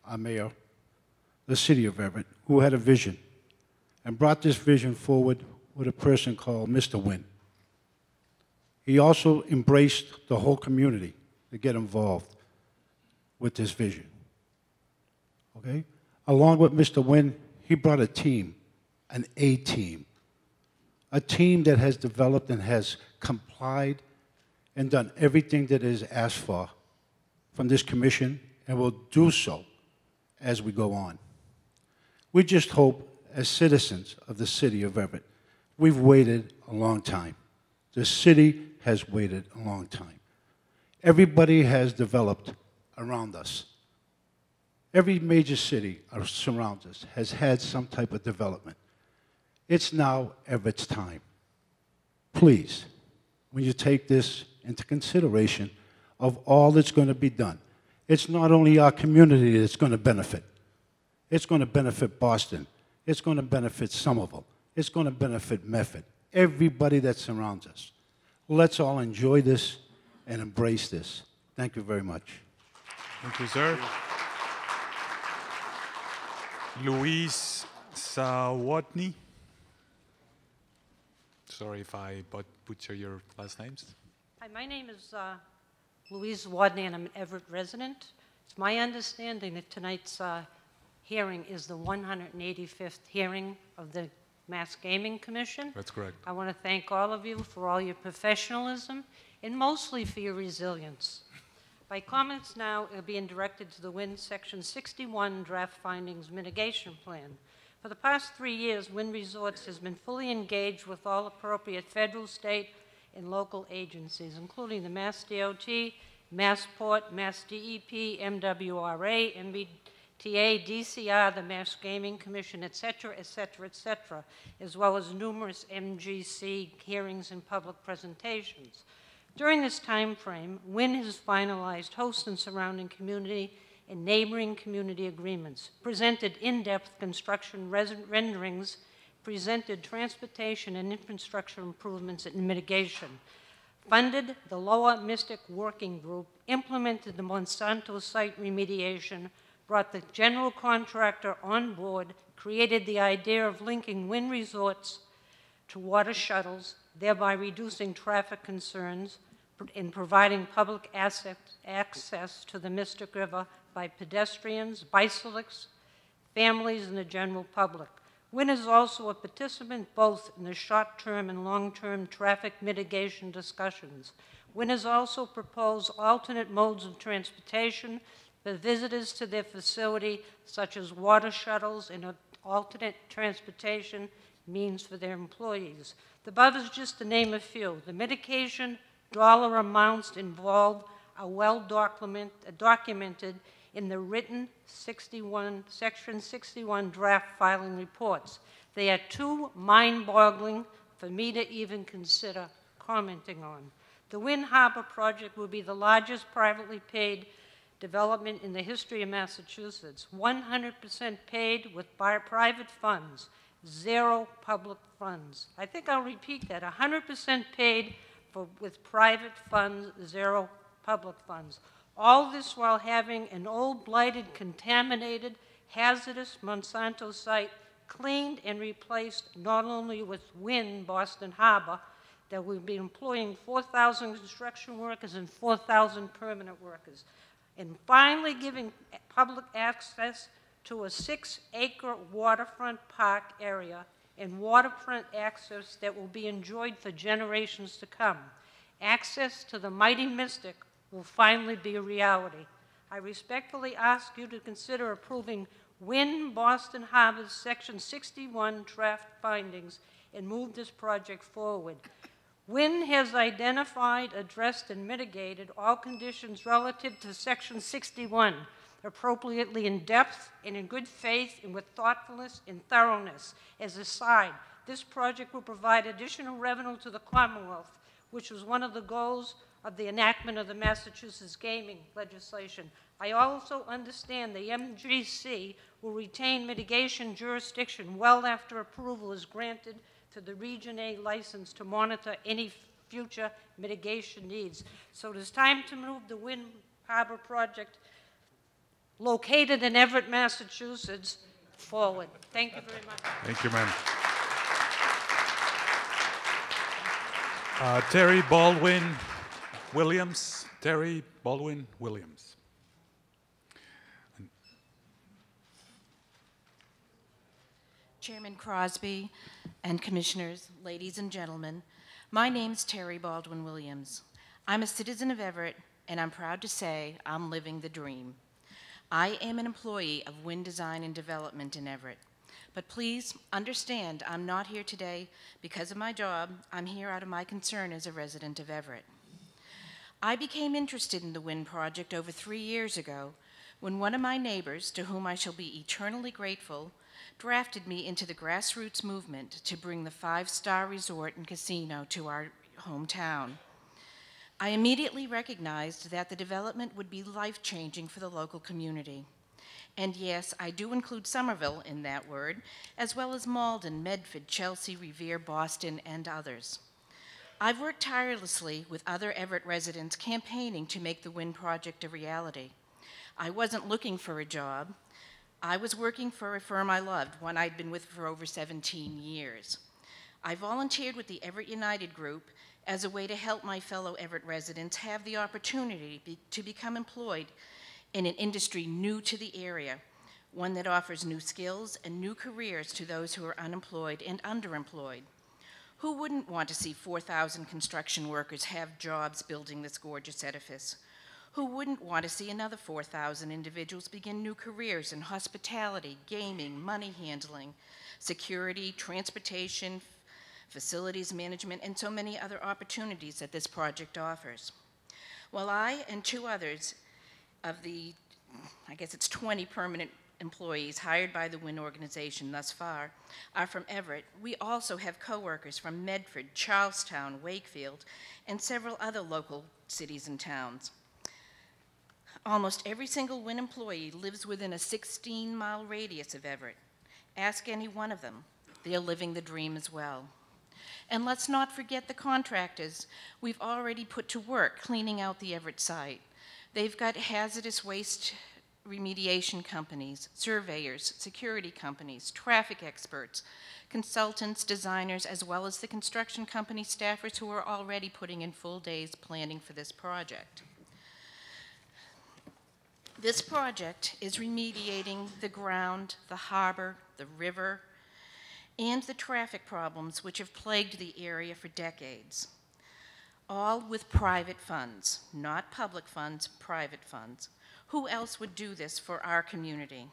Speaker 13: our mayor, the city of Everett, who had a vision and brought this vision forward with a person called Mr. Wynn. He also embraced the whole community to get involved with this vision. Okay? Along with Mr. Wynn, he brought a team, an A-team, a team that has developed and has complied and done everything that is asked for from this commission and will do so as we go on. We just hope, as citizens of the city of Everett, we've waited a long time. The city has waited a long time. Everybody has developed around us. Every major city surrounds us has had some type of development. It's now Everett's time. Please, when you take this into consideration of all that's going to be done, it's not only our community that's going to benefit. It's going to benefit Boston. It's going to benefit Somerville. It's going to benefit Medford. Everybody that surrounds us. Let's all enjoy this and embrace this. Thank you very much.
Speaker 2: Thank you, sir. Louise Watt. Sorry if I butcher your last names.
Speaker 14: Hi, my name is Louise Watt, and I'm an Everett resident. It's my understanding that tonight's hearing is the 185th hearing of the Mass Gaming Commission.
Speaker 2: That's correct.
Speaker 14: I want to thank all of you for all your professionalism and mostly for your resilience. My comments now are being directed to the Wynn Section 61 Draft Findings Mitigation Plan. For the past 3 years, Wynn Resorts has been fully engaged with all appropriate federal, state, and local agencies, including the Mass DOT, Massport, Mass DEP, MWRA, MBTA, DCR, the Mass Gaming Commission, et cetera, as well as numerous MGC hearings and public presentations. During this time frame, Wynn has finalized host and surrounding community and neighboring community agreements, presented in-depth construction renderings, presented transportation and infrastructure improvements and mitigation, funded the Lower Mystic Working Group, implemented the Monsanto site remediation, brought the general contractor on board, created the idea of linking Wynn Resorts to water shuttles, thereby reducing traffic concerns, in providing public access to the Mystic River by pedestrians, bicyclists, families, and the general public. Wynn is also a participant both in the short-term and long-term traffic mitigation discussions. Wynn has also proposed alternate modes of transportation for visitors to their facility, such as water shuttles and alternate transportation means for their employees. The above is just to name a few. The mitigation dollar amounts involved are well documented in the written Section 61 draft filing reports. They are too mind-boggling for me to even consider commenting on. The Wynn Harbor project will be the largest privately paid development in the history of Massachusetts. 100% paid with private funds, 0 public funds. I think I'll repeat that, 100% paid with private funds, 0 public funds. All this while having an old, blighted, contaminated, hazardous Monsanto site cleaned and replaced not only with Wynn Boston Harbor, that we'll be employing 4,000 construction workers and 4,000 permanent workers, and finally giving public access to a 6-acre waterfront park area and waterfront access that will be enjoyed for generations to come. Access to the mighty Mystic will finally be a reality. I respectfully ask you to consider approving Wynn Boston Harbor's Section 61 draft findings and move this project forward. Wynn has identified, addressed, and mitigated all conditions relative to Section 61 appropriately in depth and in good faith and with thoughtfulness and thoroughness. As a side, this project will provide additional revenue to the Commonwealth, which was one of the goals of the enactment of the Massachusetts gaming legislation. I also understand the MGC will retain mitigation jurisdiction well after approval is granted to the Region A license to monitor any future mitigation needs. So it is time to move the Wynn Harbor project located in Everett, Massachusetts, forward. Thank you very much.
Speaker 2: Thank you, ma'am. Terry Baldwin Williams. Terry Baldwin Williams.
Speaker 15: Chairman Crosby and commissioners, ladies and gentlemen, my name's Terry Baldwin Williams. I'm a citizen of Everett, and I'm proud to say I'm living the dream. I am an employee of Wynn Design and Development in Everett. But please understand, I'm not here today because of my job. I'm here out of my concern as a resident of Everett. I became interested in the Wynn project over 3 years ago when one of my neighbors, to whom I shall be eternally grateful, drafted me into the grassroots movement to bring the 5-star resort and casino to our hometown. I immediately recognized that the development would be life-changing for the local community. And yes, I do include Somerville in that word, as well as Malden, Medford, Chelsea, Revere, Boston, and others. I've worked tirelessly with other Everett residents campaigning to make the Wynn project a reality. I wasn't looking for a job. I was working for a firm I loved, one I'd been with for over 17 years. I volunteered with the Everett United Group as a way to help my fellow Everett residents have the opportunity to become employed in an industry new to the area, one that offers new skills and new careers to those who are unemployed and underemployed. Who wouldn't want to see 4,000 construction workers have jobs building this gorgeous edifice? Who wouldn't want to see another 4,000 individuals begin new careers in hospitality, gaming, money handling, security, transportation, facilities management, and so many other opportunities that this project offers? Well, I and 2 others of the, I guess it's 20 permanent employees hired by the Wynn organization thus far are from Everett. We also have coworkers from Medford, Charlestown, Wakefield, and several other local cities and towns. Almost every single Wynn employee lives within a 16-mile radius of Everett. Ask any one of them. They're living the dream as well. And let's not forget the contractors we've already put to work cleaning out the Everett site. They've got hazardous waste remediation companies, surveyors, security companies, traffic experts, consultants, designers, as well as the construction company staffers who are already putting in full days planning for this project. This project is remediating the ground, the harbor, the river, and the traffic problems which have plagued the area for decades, all with private funds, not public funds, private funds. Who else would do this for our community?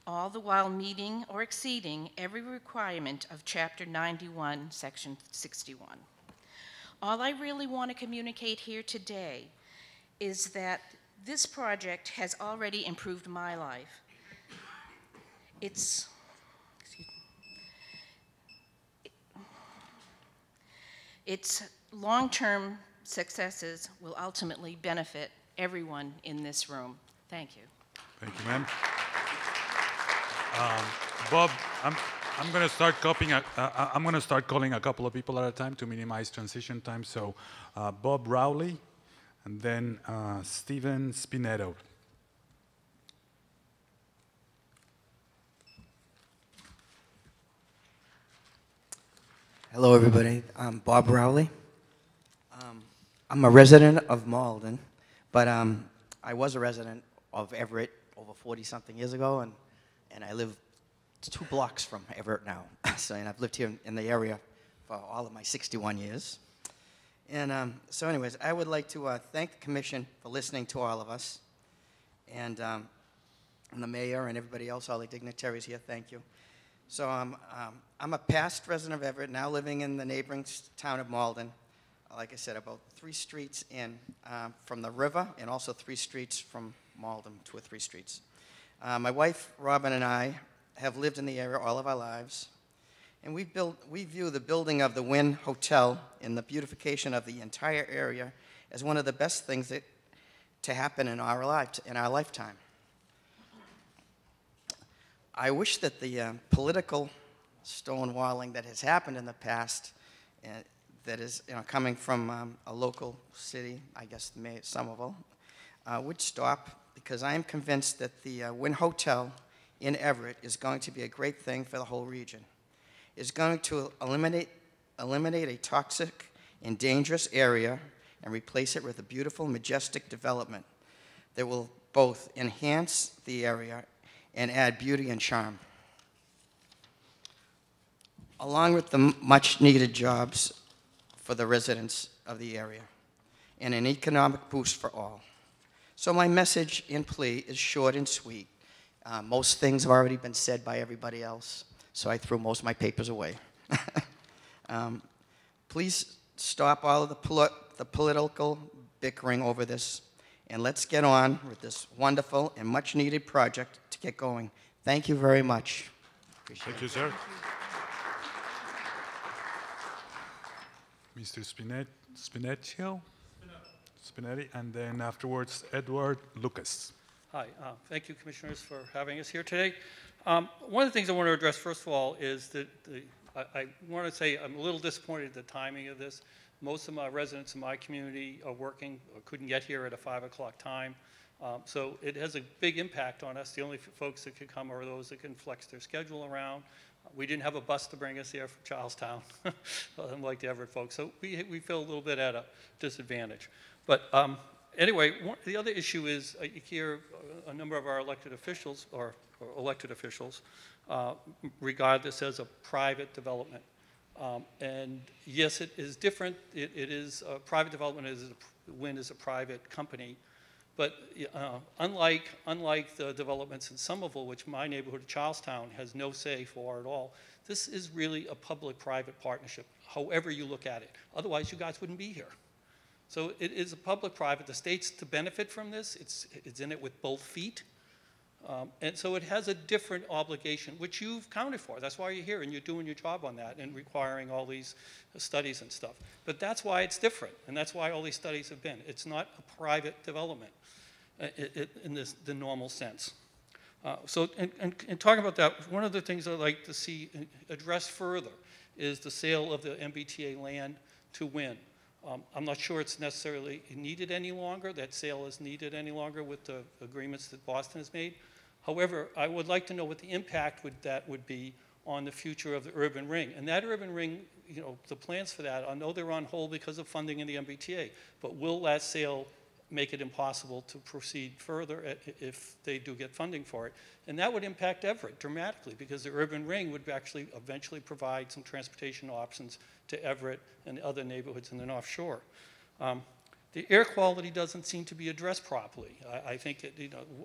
Speaker 15: All the while meeting or exceeding every requirement of Chapter 91, Section 61. All I really want to communicate here today is that this project has already improved my life. Its long-term successes will ultimately benefit everyone in this room. Thank you.
Speaker 2: Thank you, ma'am. Bob, I'm going to start calling a couple of people at a time to minimize transition time. So, Bob Rowley, and then Steven Spinetto.
Speaker 16: Hello, everybody. I'm Bob Rowley. I'm a resident of Malden, but I was a resident of Everett over 40-something years ago, and I live 2 blocks from Everett now. And I've lived here in the area for all of my 61 years. And so anyways, I would like to thank the commission for listening to all of us, and the mayor and everybody else, all the dignitaries here, thank you. So I'm a past resident of Everett, now living in the neighboring town of Malden. Like I said, about 3 streets in from the river, and also 3 streets from Malden, 2 or 3 streets. My wife, Robin, and I have lived in the area all of our lives. And we view the building of the Wynn Hotel and the beautification of the entire area as one of the best things to happen in our lifetime. I wish that the political stonewalling that has happened in the past, that is coming from a local city, I guess Somerville, would stop, because I am convinced that the Wynn Hotel in Everett is going to be a great thing for the whole region. It's going to eliminate a toxic and dangerous area and replace it with a beautiful, majestic development that will both enhance the area and add beauty and charm, along with the much-needed jobs for the residents of the area and an economic boost for all. So my message and plea is short and sweet. Most things have already been said by everybody else, so I threw most of my papers away. Please stop all of the political bickering over this, and let's get on with this wonderful and much-needed project to get going. Thank you very much.
Speaker 2: Thank you, sir. Mr. Spinetti, and then afterwards, Edward Lucas.
Speaker 17: Hi, thank you, commissioners, for having us here today. One of the things I want to address, first of all, is that I want to say I'm a little disappointed at the timing of this. Most of my residents in my community are working or couldn't get here at a 5 o'clock time. So it has a big impact on us. The only folks that can come are those that can flex their schedule around. We didn't have a bus to bring us here from Charlestown, unlike the Everett folks. So we feel a little bit at a disadvantage. But anyway, the other issue is you hear a number of our elected officials regard this as a private development. And yes, it is different. It is private development. Wynn is a private company. But unlike the developments in Somerville, which my neighborhood of Charlestown has no say for at all, this is really a public-private partnership, however you look at it. Otherwise, you guys wouldn't be here. So it is a public-private. The state's to benefit from this. It's in it with both feet. And so it has a different obligation, which you've counted for. That's why you're here, and you're doing your job on that and requiring all these studies and stuff. But that's why it's different, and that's why all these studies have been. It's not a private development in the normal sense. So talking about that, one of the things I'd like to see addressed further is the sale of the MBTA land to Wynn. I'm not sure it's necessarily needed any longer. That sale is needed any longer with the agreements that Boston has made. However, I would like to know what the impact that would be on the future of the urban ring. And that urban ring, the plans for that, I know they're on hold because of funding in the MBTA, but will that sale make it impossible to proceed further if they do get funding for it? And that would impact Everett dramatically, because the urban ring would actually eventually provide some transportation options to Everett and other neighborhoods in the North Shore. The air quality doesn't seem to be addressed properly. I think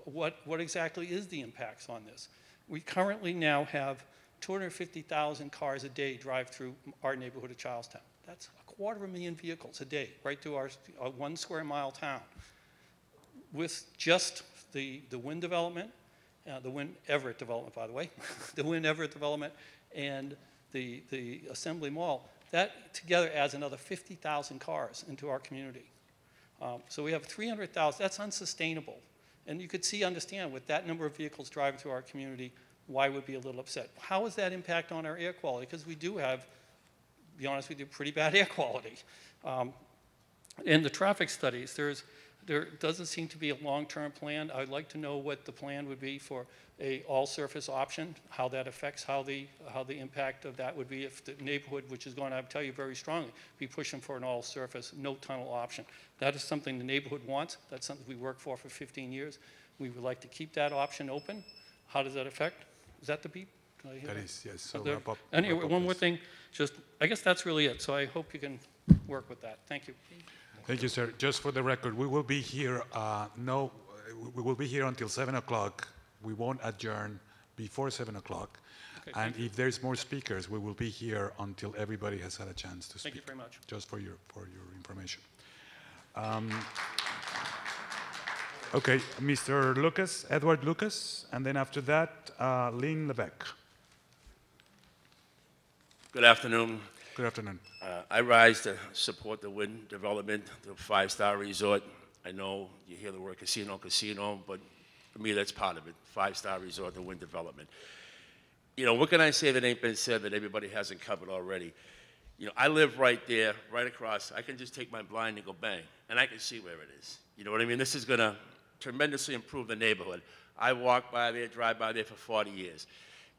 Speaker 17: what exactly is the impacts on this? We currently now have 250,000 cars a day drive through our neighborhood of Charlestown. That's 250,000 vehicles a day right through our 1 square mile town. With just the Wynn development, the Wynn Everett development, by the way, the Wynn Everett development and the Assembly Mall, that together adds another 50,000 cars into our community. So we have 300,000. That's unsustainable. And you could understand with that number of vehicles driving through our community, why we'd be a little upset. How does that impact on our air quality? Because we do have, to be honest with you, pretty bad air quality. In the traffic studies, there doesn't seem to be a long-term plan. I'd like to know what the plan would be for a all-surface option, how that affects how the impact of that would be if the neighborhood, which is going to, tell you very strongly, be pushing for an all-surface, no-tunnel option. That is something the neighborhood wants. That's something we worked for 15 years. We would like to keep that option open. How does that affect? Is that the beep?
Speaker 2: That is, yes. So
Speaker 17: anyway, one more thing. I guess that's really it. So I hope you can work with that. Thank you.
Speaker 2: Thank you, sir. Just for the record, we will be here. We will be here until 7 o'clock. We won't adjourn before 7 o'clock. Okay, and if there's more speakers, we will be here until everybody has had a chance to speak.
Speaker 17: Thank you very much.
Speaker 2: Just for your information. Okay, Mr. Lucas, Edward Lucas, and then after that, Lynn Levesque.
Speaker 18: Good afternoon.
Speaker 2: Good afternoon.
Speaker 18: I rise to support the Wynn development, the 5-star resort. I know you hear the word casino, but for me, that's part of it. 5-star resort, the Wynn development. What can I say that ain't been said that everybody hasn't covered already? I live right there, right across. I can just take my blind and go bang, and I can see where it is. You know what I mean? This is going to tremendously improve the neighborhood. I walk by there, drive by there for 40 years.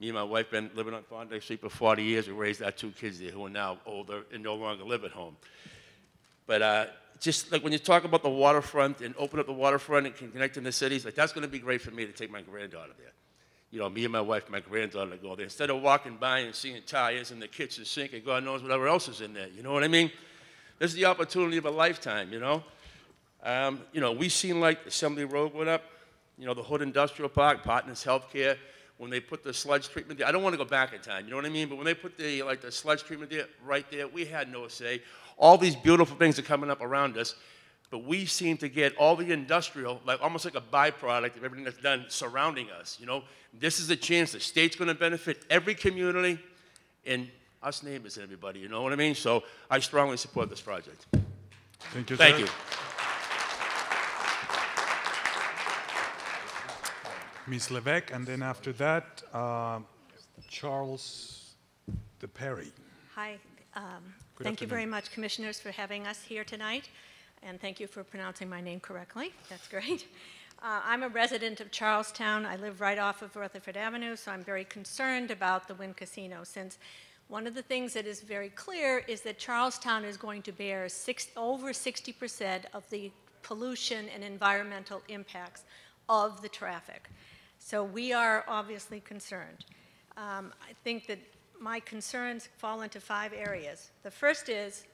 Speaker 18: Me and my wife been living on Fondé Street for 40 years. We raised our 2 kids there who are now older and no longer live at home. But just like when you talk about the waterfront and open up the waterfront and connecting the cities, like that's going to be great for me to take my granddaughter there. Me and my wife, my granddaughter to go there. Instead of walking by and seeing tires in the kitchen sink and God knows whatever else is in there. You know what I mean? This is the opportunity of a lifetime, We've seen like Assembly Road went up, the Hood Industrial Park, Partners Healthcare, when they put the sludge treatment there. I don't want to go back in time, you know what I mean? But when they put the sludge treatment there, right there, we had no say. All these beautiful things are coming up around us, but we seem to get all the industrial, almost like a byproduct of everything that's done surrounding us, This is a chance. The state's going to benefit every community and us neighbors and everybody, you know what I mean? So I strongly support this project.
Speaker 2: Thank you, sir.
Speaker 18: Thank you.
Speaker 2: Ms. Levesque, and then after that, Charles DePerry.
Speaker 19: Hi. Thank you very much, Commissioners, for having us here tonight, and thank you for pronouncing my name correctly. That's great. I'm a resident of Charlestown. I live right off of Rutherford Avenue, so I'm very concerned about the Wynn Casino, since one of the things that is very clear is that Charlestown is going to bear over 60% of the pollution and environmental impacts of the traffic. So we are obviously concerned. I think that my concerns fall into 5 areas. The first is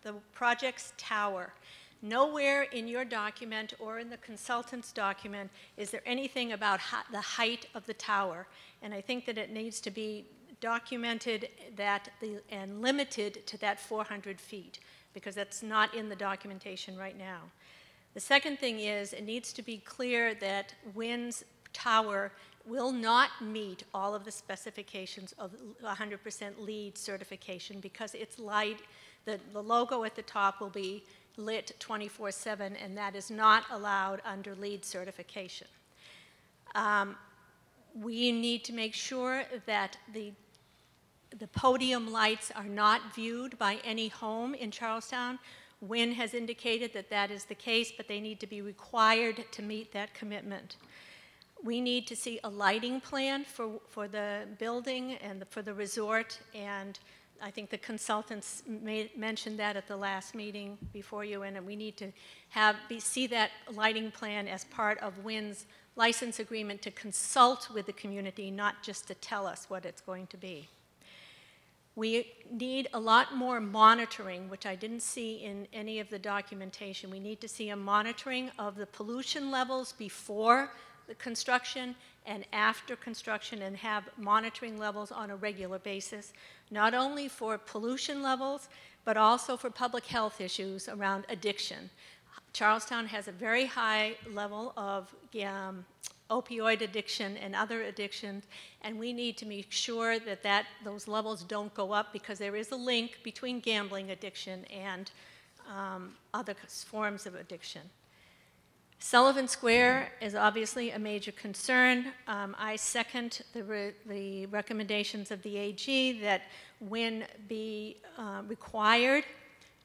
Speaker 19: the project's tower. Nowhere in your document or in the consultant's document is there anything about the height of the tower. And I think that it needs to be documented and limited to that 400 feet, because that's not in the documentation right now. The second thing is it needs to be clear that Wynn's tower will not meet all of the specifications of 100% LEED certification, because it's light, the logo at the top will be lit 24/7, and that is not allowed under LEED certification. We need to make sure that the podium lights are not viewed by any home in Charlestown. Wynn has indicated that that is the case, but they need to be required to meet that commitment. We need to see a lighting plan for the building and for the resort, and I think the consultants mentioned that at the last meeting before you, and we need to see that lighting plan as part of Wynn's license agreement to consult with the community, not just to tell us what it's going to be. We need a lot more monitoring, which I didn't see in any of the documentation. We need to see a monitoring of the pollution levels before the construction and after construction, and have monitoring levels on a regular basis, not only for pollution levels, but also for public health issues around addiction. Charlestown has a very high level of opioid addiction and other addictions, and we need to make sure that those levels don't go up, because there is a link between gambling addiction and other forms of addiction. Sullivan Square is obviously a major concern. I second the recommendations of the AG that Wynn be required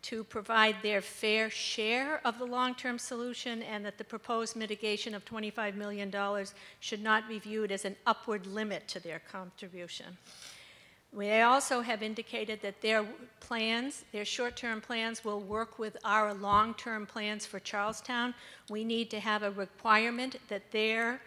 Speaker 19: to provide their fair share of the long-term solution, and that the proposed mitigation of $25 million should not be viewed as an upward limit to their contribution. They also have indicated that their plans, their short-term plans, will work with our long-term plans for Charlestown. We need to have a requirement that their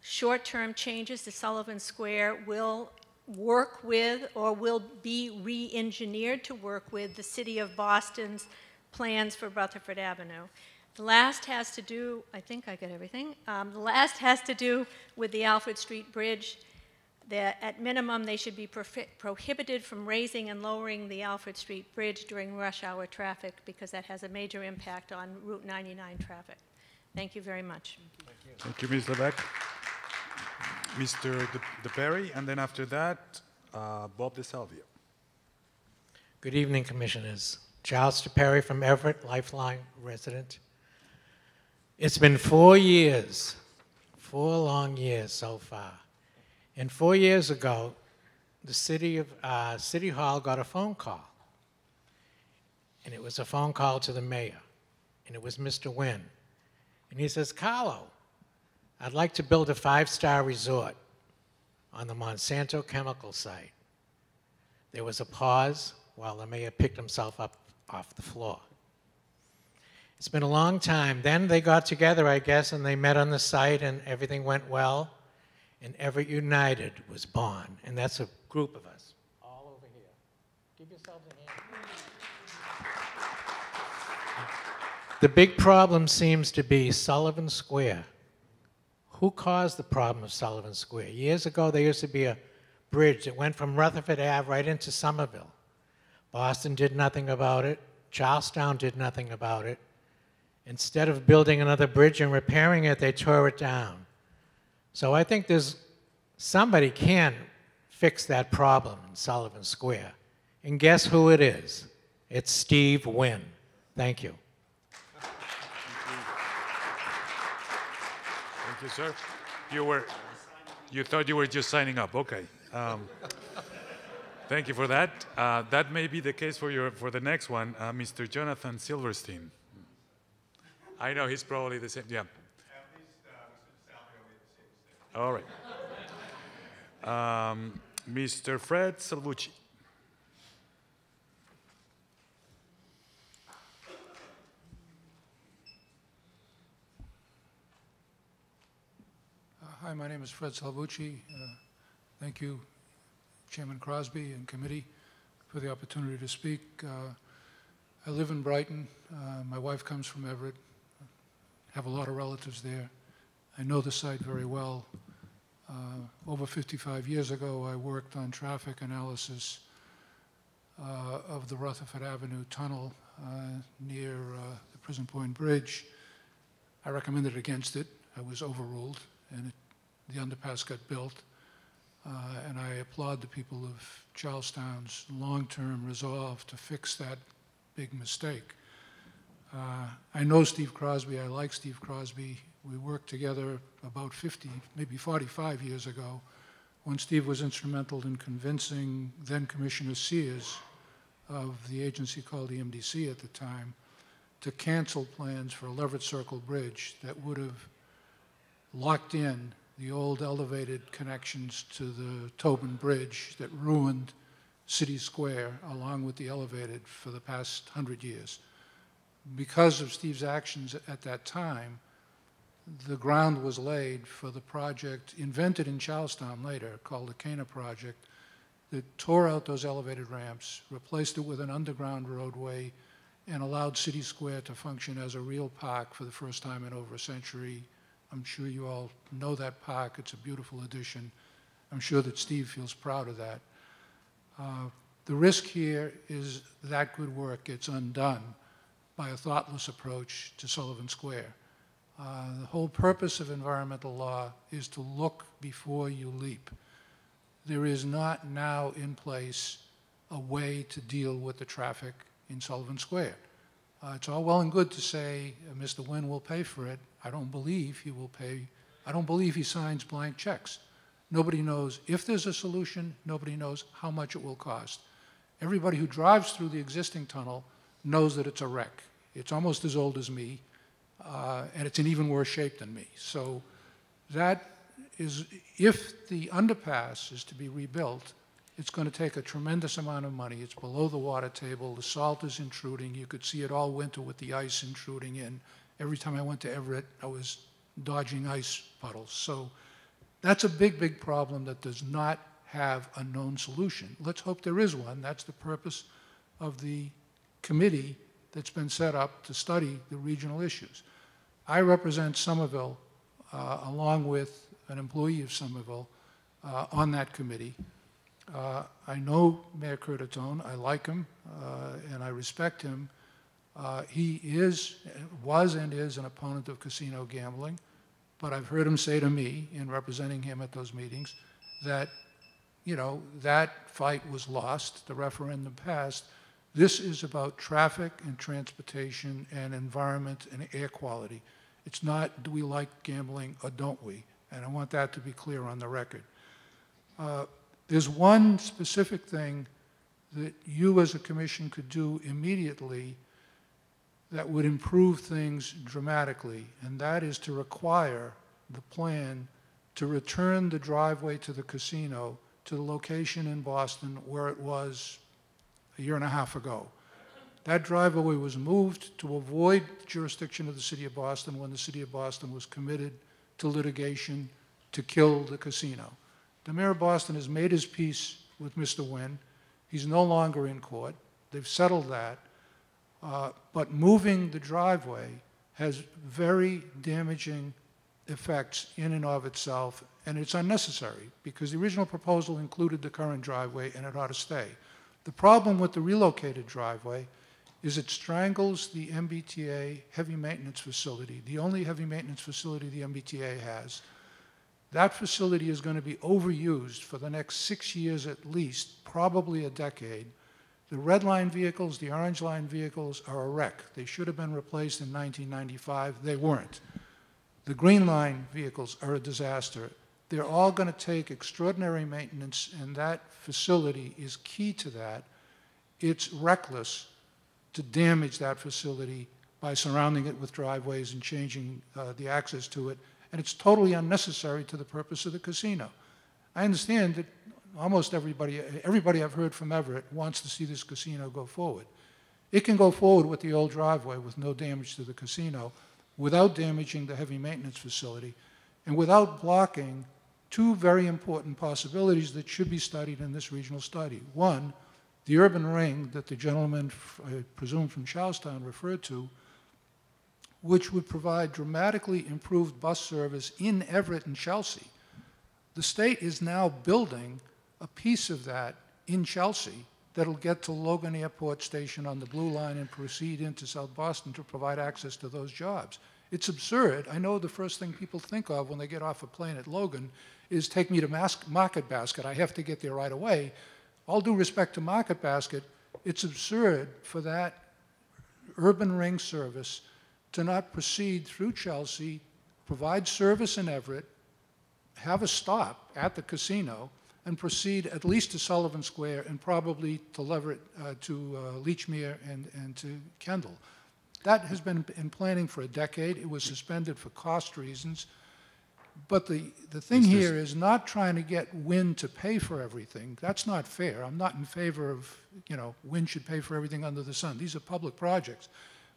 Speaker 19: short-term changes to Sullivan Square will work with, or will be re-engineered to work with, the City of Boston's plans for Rutherford Avenue. The last has to do, I think I got everything, the last has to do with the Alfred Street Bridge. At minimum, they should be prohibited from raising and lowering the Alfred Street Bridge during rush hour traffic, because that has a major impact on Route 99 traffic. Thank you very much.
Speaker 2: Thank you, Ms. Lebec. Mr. DePerry, and then after that, Bob DeSalvio.
Speaker 20: Good evening, Commissioners. Charles DePerry from Everett, Lifeline resident. It's been 4 years, 4 long years so far. And 4 years ago, the City Hall got a phone call. And it was a phone call to the mayor. And it was Mr. Wynn. And he says, Carlo, I'd like to build a 5-star resort on the Monsanto chemical site. There was a pause while the mayor picked himself up off the floor. It's been a long time. Then they got together, I guess, and they met on the site, and everything went well. And Everett United was born, and that's a group of us all over here. Give yourselves a hand. The big problem seems to be Sullivan Square. Who caused the problem of Sullivan Square? Years ago, there used to be a bridge that went from Rutherford Ave right into Somerville. Boston did nothing about it. Charlestown did nothing about it. Instead of building another bridge and repairing it, they tore it down. So I think somebody can fix that problem in Sullivan Square. And guess who it is? It's Steve Wynn. Thank you.
Speaker 2: Thank you, sir. You thought you were just signing up. Okay. Thank you for that. That may be the case for the next one, Mr. Jonathan Silverstein. I know he's probably the same. Yeah. All right. Mr. Fred Salvucci.
Speaker 21: Hi, my name is Fred Salvucci. Thank you, Chairman Crosby and committee, for the opportunity to speak. I live in Brighton. My wife comes from Everett. Have a lot of relatives there. I know the site very well. Over 55 years ago, I worked on traffic analysis of the Rutherford Avenue tunnel near the Prison Point Bridge. I recommended against it. I was overruled, and the underpass got built. And I applaud the people of Charlestown's long-term resolve to fix that big mistake. I know Steve Crosby. I like Steve Crosby. We worked together about 50, maybe 45 years ago, when Steve was instrumental in convincing then Commissioner Sears of the agency called the MGC at the time to cancel plans for a Leverett Circle Bridge that would have locked in the old elevated connections to the Tobin Bridge that ruined City Square along with the elevated for the past 100 years. Because of Steve's actions at that time, the ground was laid for the project invented in Charlestown later called the Cana Project that tore out those elevated ramps, replaced it with an underground roadway, and allowed City Square to function as a real park for the first time in over a century. I'm sure you all know that park. It's a beautiful addition. I'm sure that Steve feels proud of that. The risk here is that good work gets undone by a thoughtless approach to Sullivan Square. The whole purpose of environmental law is to look before you leap. There is not now in place a way to deal with the traffic in Sullivan Square. It's all well and good to say Mr. Wynn will pay for it. I don't believe he will pay. I don't believe he signs blank checks. Nobody knows if there's a solution. Nobody knows how much it will cost. Everybody who drives through the existing tunnel knows that it's a wreck. It's almost as old as me, and it's in even worse shape than me. So that is, if the underpass is to be rebuilt, it's going to take a tremendous amount of money. It's below the water table. The salt is intruding. You could see it all winter with the ice intruding in. Every time I went to Everett, I was dodging ice puddles. So that's a big, big problem that does not have a known solution. Let's hope there is one. That's the purpose of the committee that's been set up to study the regional issues. I represent Somerville, along with an employee of Somerville, on that committee. I know Mayor Curtatone. I like him, and I respect him. He was and is an opponent of casino gambling, but I've heard him say to me, in representing him at those meetings, that, you know, that fight was lost, the referendum passed. This is about traffic and transportation and environment and air quality. It's not, do we like gambling or don't we? And I want that to be clear on the record. There's one specific thing that you as a commission could do immediately that would improve things dramatically, and that is to require the plan to return the driveway to the casino to the location in Boston where it was a year and a half ago. That driveway was moved to avoid jurisdiction of the City of Boston when the City of Boston was committed to litigation to kill the casino. The Mayor of Boston has made his peace with Mr. Wynn. He's no longer in court. They've settled that. But moving the driveway has very damaging effects in and of itself, and it's unnecessary because the original proposal included the current driveway and it ought to stay. The problem with the relocated driveway is it strangles the MBTA heavy maintenance facility, the only heavy maintenance facility the MBTA has. That facility is going to be overused for the next 6 years at least, probably a decade. The red line vehicles, the orange line vehicles are a wreck. They should have been replaced in 1995. They weren't. The green line vehicles are a disaster. They're all going to take extraordinary maintenance, and that facility is key to that. It's reckless to damage that facility by surrounding it with driveways and changing the access to it and it's totally unnecessary to the purpose of the casino. I understand that almost everybody I've heard from Everett wants to see this casino go forward. It can go forward with the old driveway with no damage to the casino, without damaging the heavy maintenance facility, and without blocking two very important possibilities that should be studied in this regional study. One, the urban ring that the gentleman, I presume from Charlestown, referred to, which would provide dramatically improved bus service in Everett and Chelsea. The state is now building a piece of that in Chelsea that'll get to Logan Airport Station on the Blue Line and proceed into South Boston to provide access to those jobs. It's absurd. I know the first thing people think of when they get off a plane at Logan is take me to Market Basket. I have to get there right away. All due respect to Market Basket, it's absurd for that urban ring service to not proceed through Chelsea, provide service in Everett, have a stop at the casino, and proceed at least to Sullivan Square and probably to Leverett, to Leechmere and to Kendall. That has been in planning for a decade. It was suspended for cost reasons. But the thing here is not trying to get Wynn to pay for everything. That's not fair. I'm not in favor of, Wynn should pay for everything under the sun. These are public projects.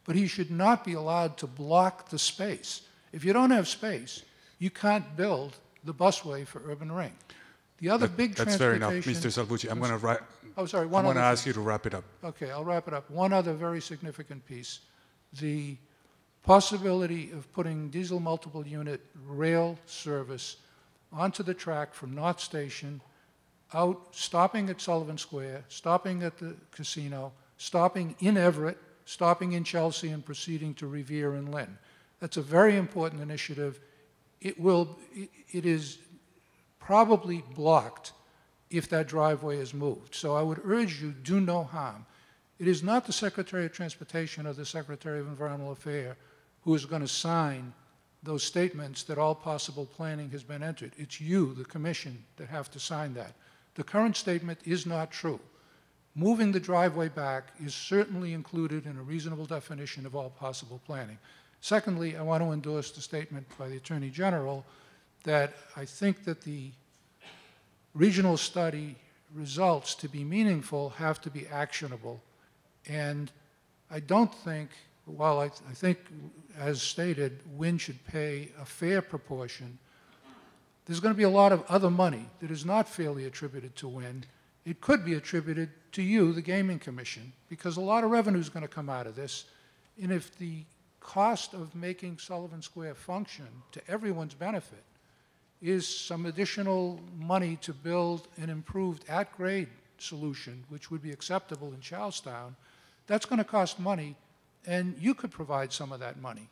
Speaker 21: But he should not be allowed to block the space. If you don't have space, you can't build the busway for urban ring. The other big transportation...
Speaker 2: That's fair enough, Mr. Salvucci. I'm going to
Speaker 21: I'm
Speaker 2: going to ask you to wrap it up.
Speaker 21: Okay, I'll wrap it up. One other very significant piece. The possibility of putting diesel multiple unit rail service onto the track from North Station, out, stopping at Sullivan Square, stopping at the casino, stopping in Everett, stopping in Chelsea, and proceeding to Revere and Lynn. That's a very important initiative. It is probably blocked if that driveway is moved. So I would urge you, do no harm. It is not the Secretary of Transportation or the Secretary of Environmental Affairs who is going to sign those statements that all possible planning has been entered. It's you, the Commission, that have to sign that. The current statement is not true. Moving the driveway back is certainly included in a reasonable definition of all possible planning. Secondly, I want to endorse the statement by the Attorney General that I think that the regional study results, to be meaningful, have to be actionable. And I don't think, while I think, as stated, Wynn should pay a fair proportion, there's going to be a lot of other money that is not fairly attributed to Wynn. It could be attributed to you, the Gaming Commission, because a lot of revenue is going to come out of this. And if the cost of making Sullivan Square function to everyone's benefit is some additional money to build an improved at-grade solution, which would be acceptable in Charlestown, that's going to cost money, and you could provide some of that money.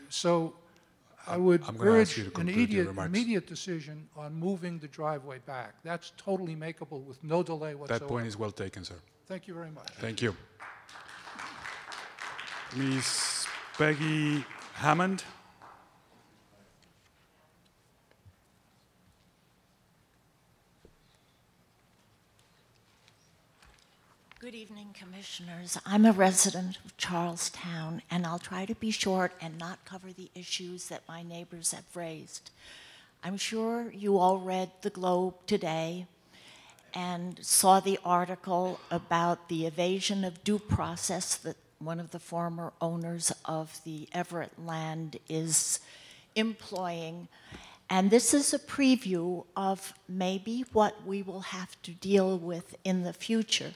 Speaker 21: So I would urge an immediate decision on moving the driveway back. That's totally makeable with no delay whatsoever.
Speaker 2: That point is well taken, sir.
Speaker 21: Thank you very much.
Speaker 2: Thank you. Ms. Peggy Hammond.
Speaker 15: Good evening, Commissioners. I'm a resident of Charlestown, and I'll try to be short and not cover the issues that my neighbors have raised. I'm sure you all read the Globe today and saw the article about the evasion of due process that one of the former owners of the Everett land is employing. And this is a preview of maybe what we will have to deal with in the future.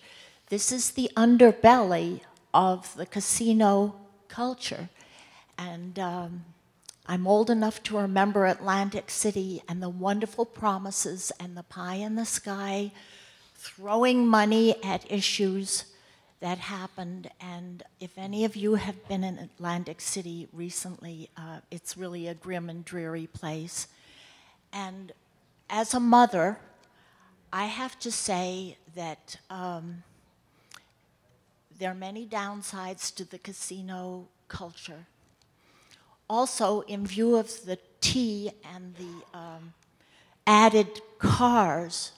Speaker 15: This is the underbelly of the casino culture. And I'm old enough to remember Atlantic City and the wonderful promises and the pie in the sky, throwing money at issues that happened. And if any of you have been in Atlantic City recently, it's really a grim and dreary place. And as a mother, I have to say that there are many downsides to the casino culture. Also, in view of the T and the added cars,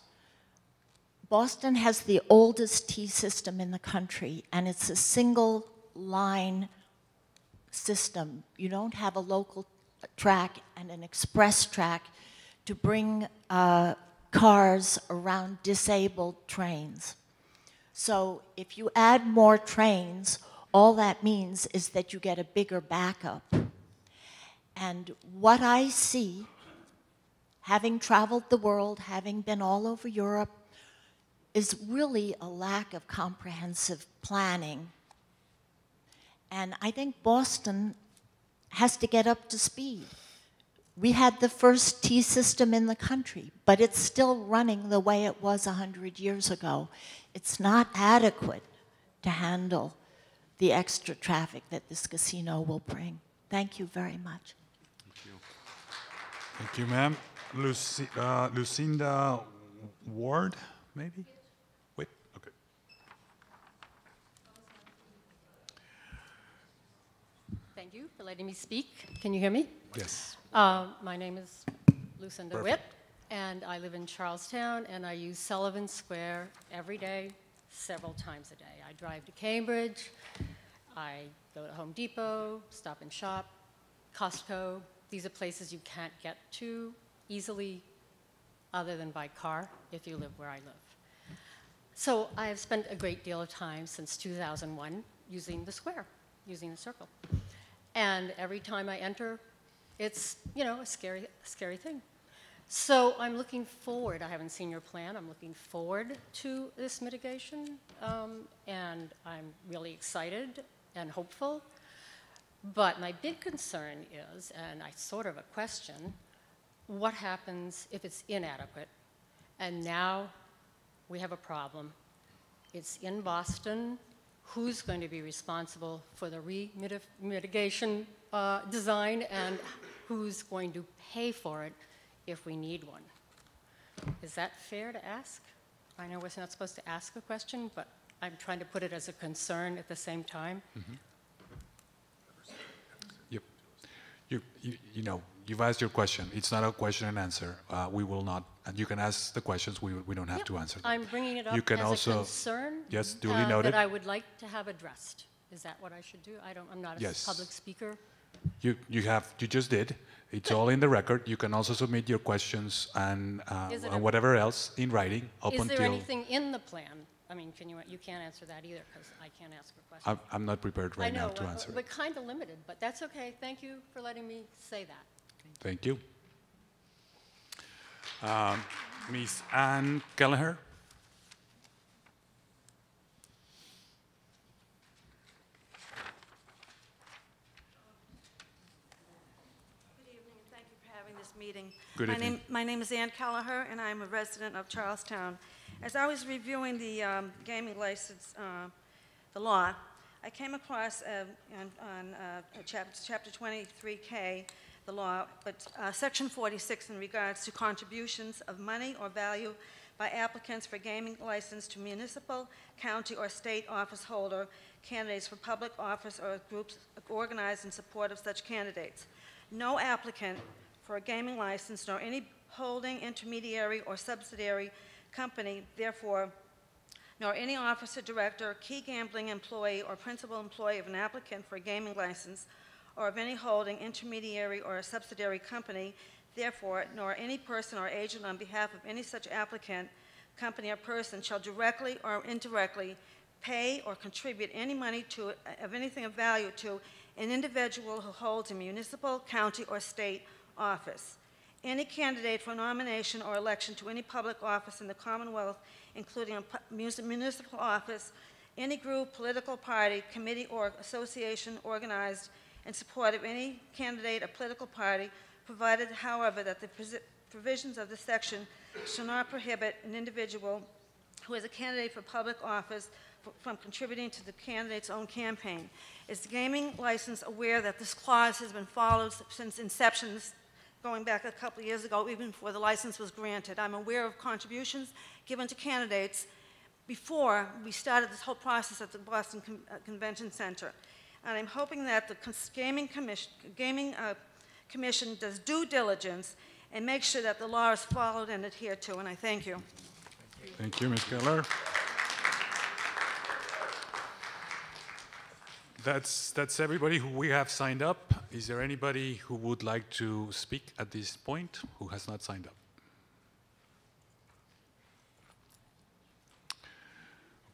Speaker 15: Boston has the oldest T system in the country, and it's a single line system. You don't have a local
Speaker 1: track and an express track to bring cars around disabled trains. So if you add more trains, all that means is that you get a bigger backup. And what I see, having traveled the world, having been all over Europe, is really a lack of comprehensive planning. And I think Boston has to get up to speed. We had the first T system in the country, but it's still running the way it was 100 years ago. It's not adequate to handle the extra traffic that this casino will bring. Thank you very much.
Speaker 2: Thank you, ma'am. Lucinda Ward, maybe? Wait, okay.
Speaker 22: Thank you for letting me speak. Can you hear me?
Speaker 2: Yes.
Speaker 22: My name is Lucinda Witt, and I live in Charlestown, and I use Sullivan Square every day, several times a day. I drive to Cambridge, I go to Home Depot, Stop and Shop, Costco. These are places you can't get to easily other than by car if you live where I live. So I have spent a great deal of time since 2001 using the square, using the circle. And every time I enter, it's, you know, a scary thing. So I'm looking forward. I haven't seen your plan. I'm looking forward to this mitigation, and I'm really excited and hopeful. But my big concern is, and I sort of a question, what happens if it's inadequate? And now we have a problem. It's in Boston. Who's going to be responsible for the mitigation design, and who's going to pay for it if we need one? Is that fair to ask? I know we're not supposed to ask a question, but I'm trying to put it as a concern at the same time.
Speaker 2: Mm-hmm. You know, you've asked your question. It's not a question and answer. We will not, and you can ask the questions. We don't have to answer them.
Speaker 22: I'm bringing it up
Speaker 2: You can
Speaker 22: as
Speaker 2: also,
Speaker 22: a concern
Speaker 2: yes, duly noted.
Speaker 22: that I would like to have addressed. Is that what I should do? I'm not a
Speaker 2: Yes.
Speaker 22: public speaker.
Speaker 2: You just did. It's all in the record. You can also submit your questions and whatever else in writing up
Speaker 22: Is
Speaker 2: until.
Speaker 22: there anything in the plan? I mean, you can't answer that either because I can't ask a question.
Speaker 2: I'm not prepared right now to answer.
Speaker 22: But kind of limited, but that's okay. Thank you for letting me say that.
Speaker 2: Thank you. Ms. Ann Kelleher.
Speaker 23: Meeting.
Speaker 2: Good evening.
Speaker 23: My name is Ann Kelleher, and I'm a resident of Charlestown. As I was reviewing the gaming license, the law, I came across on chapter 23K, the law, but section 46 in regards to contributions of money or value by applicants for gaming license to municipal, county, or state office holder, candidates for public office, or groups organized in support of such candidates. No applicant for a gaming license, nor any holding, intermediary, or subsidiary company, therefore, nor any officer, director, key gambling employee, or principal employee of an applicant for a gaming license, or of any holding, intermediary, or a subsidiary company, therefore, nor any person or agent on behalf of any such applicant, company, or person shall directly or indirectly pay or contribute any money of anything of value to an individual who holds a municipal, county, or state office. Any candidate for nomination or election to any public office in the Commonwealth, including a municipal office, any group, political party, committee, or association organized in support of any candidate or political party, provided, however, that the provisions of this section shall not prohibit an individual who is a candidate for public office from contributing to the candidate's own campaign. Is the gaming license aware that this clause has been followed since inception, going back a couple of years ago, even before the license was granted? I'm aware of contributions given to candidates before we started this whole process at the Boston Convention Center. And I'm hoping that the Gaming Commission does due diligence and make sure that the law is followed and adhered to, and I thank you.
Speaker 2: Thank you, Ms. Keller. That's everybody who we have signed up. Is there anybody who would like to speak at this point who has not signed up?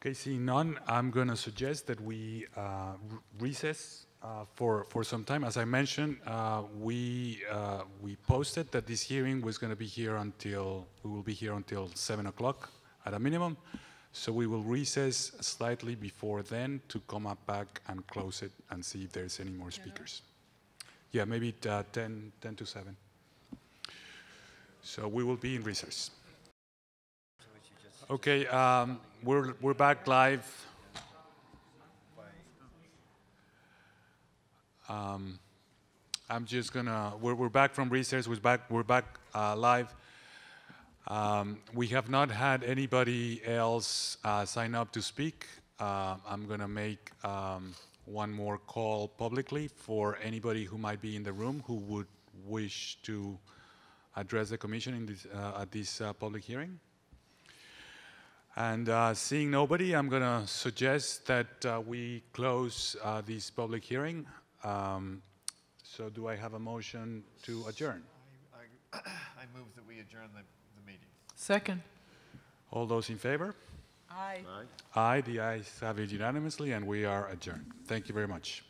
Speaker 2: Okay, seeing none, I'm going to suggest that we recess for some time. As I mentioned, we posted that this hearing was going to be here until, we will be here until 7 o'clock at a minimum. So we will recess slightly before then to come up back and close it and see if there's any more speakers. Yeah, maybe 10 to 7. So we will be in recess. Okay, we're back live. I'm just gonna. We're back from recess. We're back live. We have not had anybody else sign up to speak. I'm gonna make one more call publicly for anybody who might be in the room who would wish to address the commission in this, at this public hearing. And seeing nobody, I'm going to suggest that we close this public hearing. So do I have a motion to adjourn?
Speaker 3: I move that we adjourn the meeting.
Speaker 9: Second.
Speaker 2: All those in favor?
Speaker 9: Aye.
Speaker 2: Aye. The ayes have it unanimously, and we are adjourned. Thank you very much.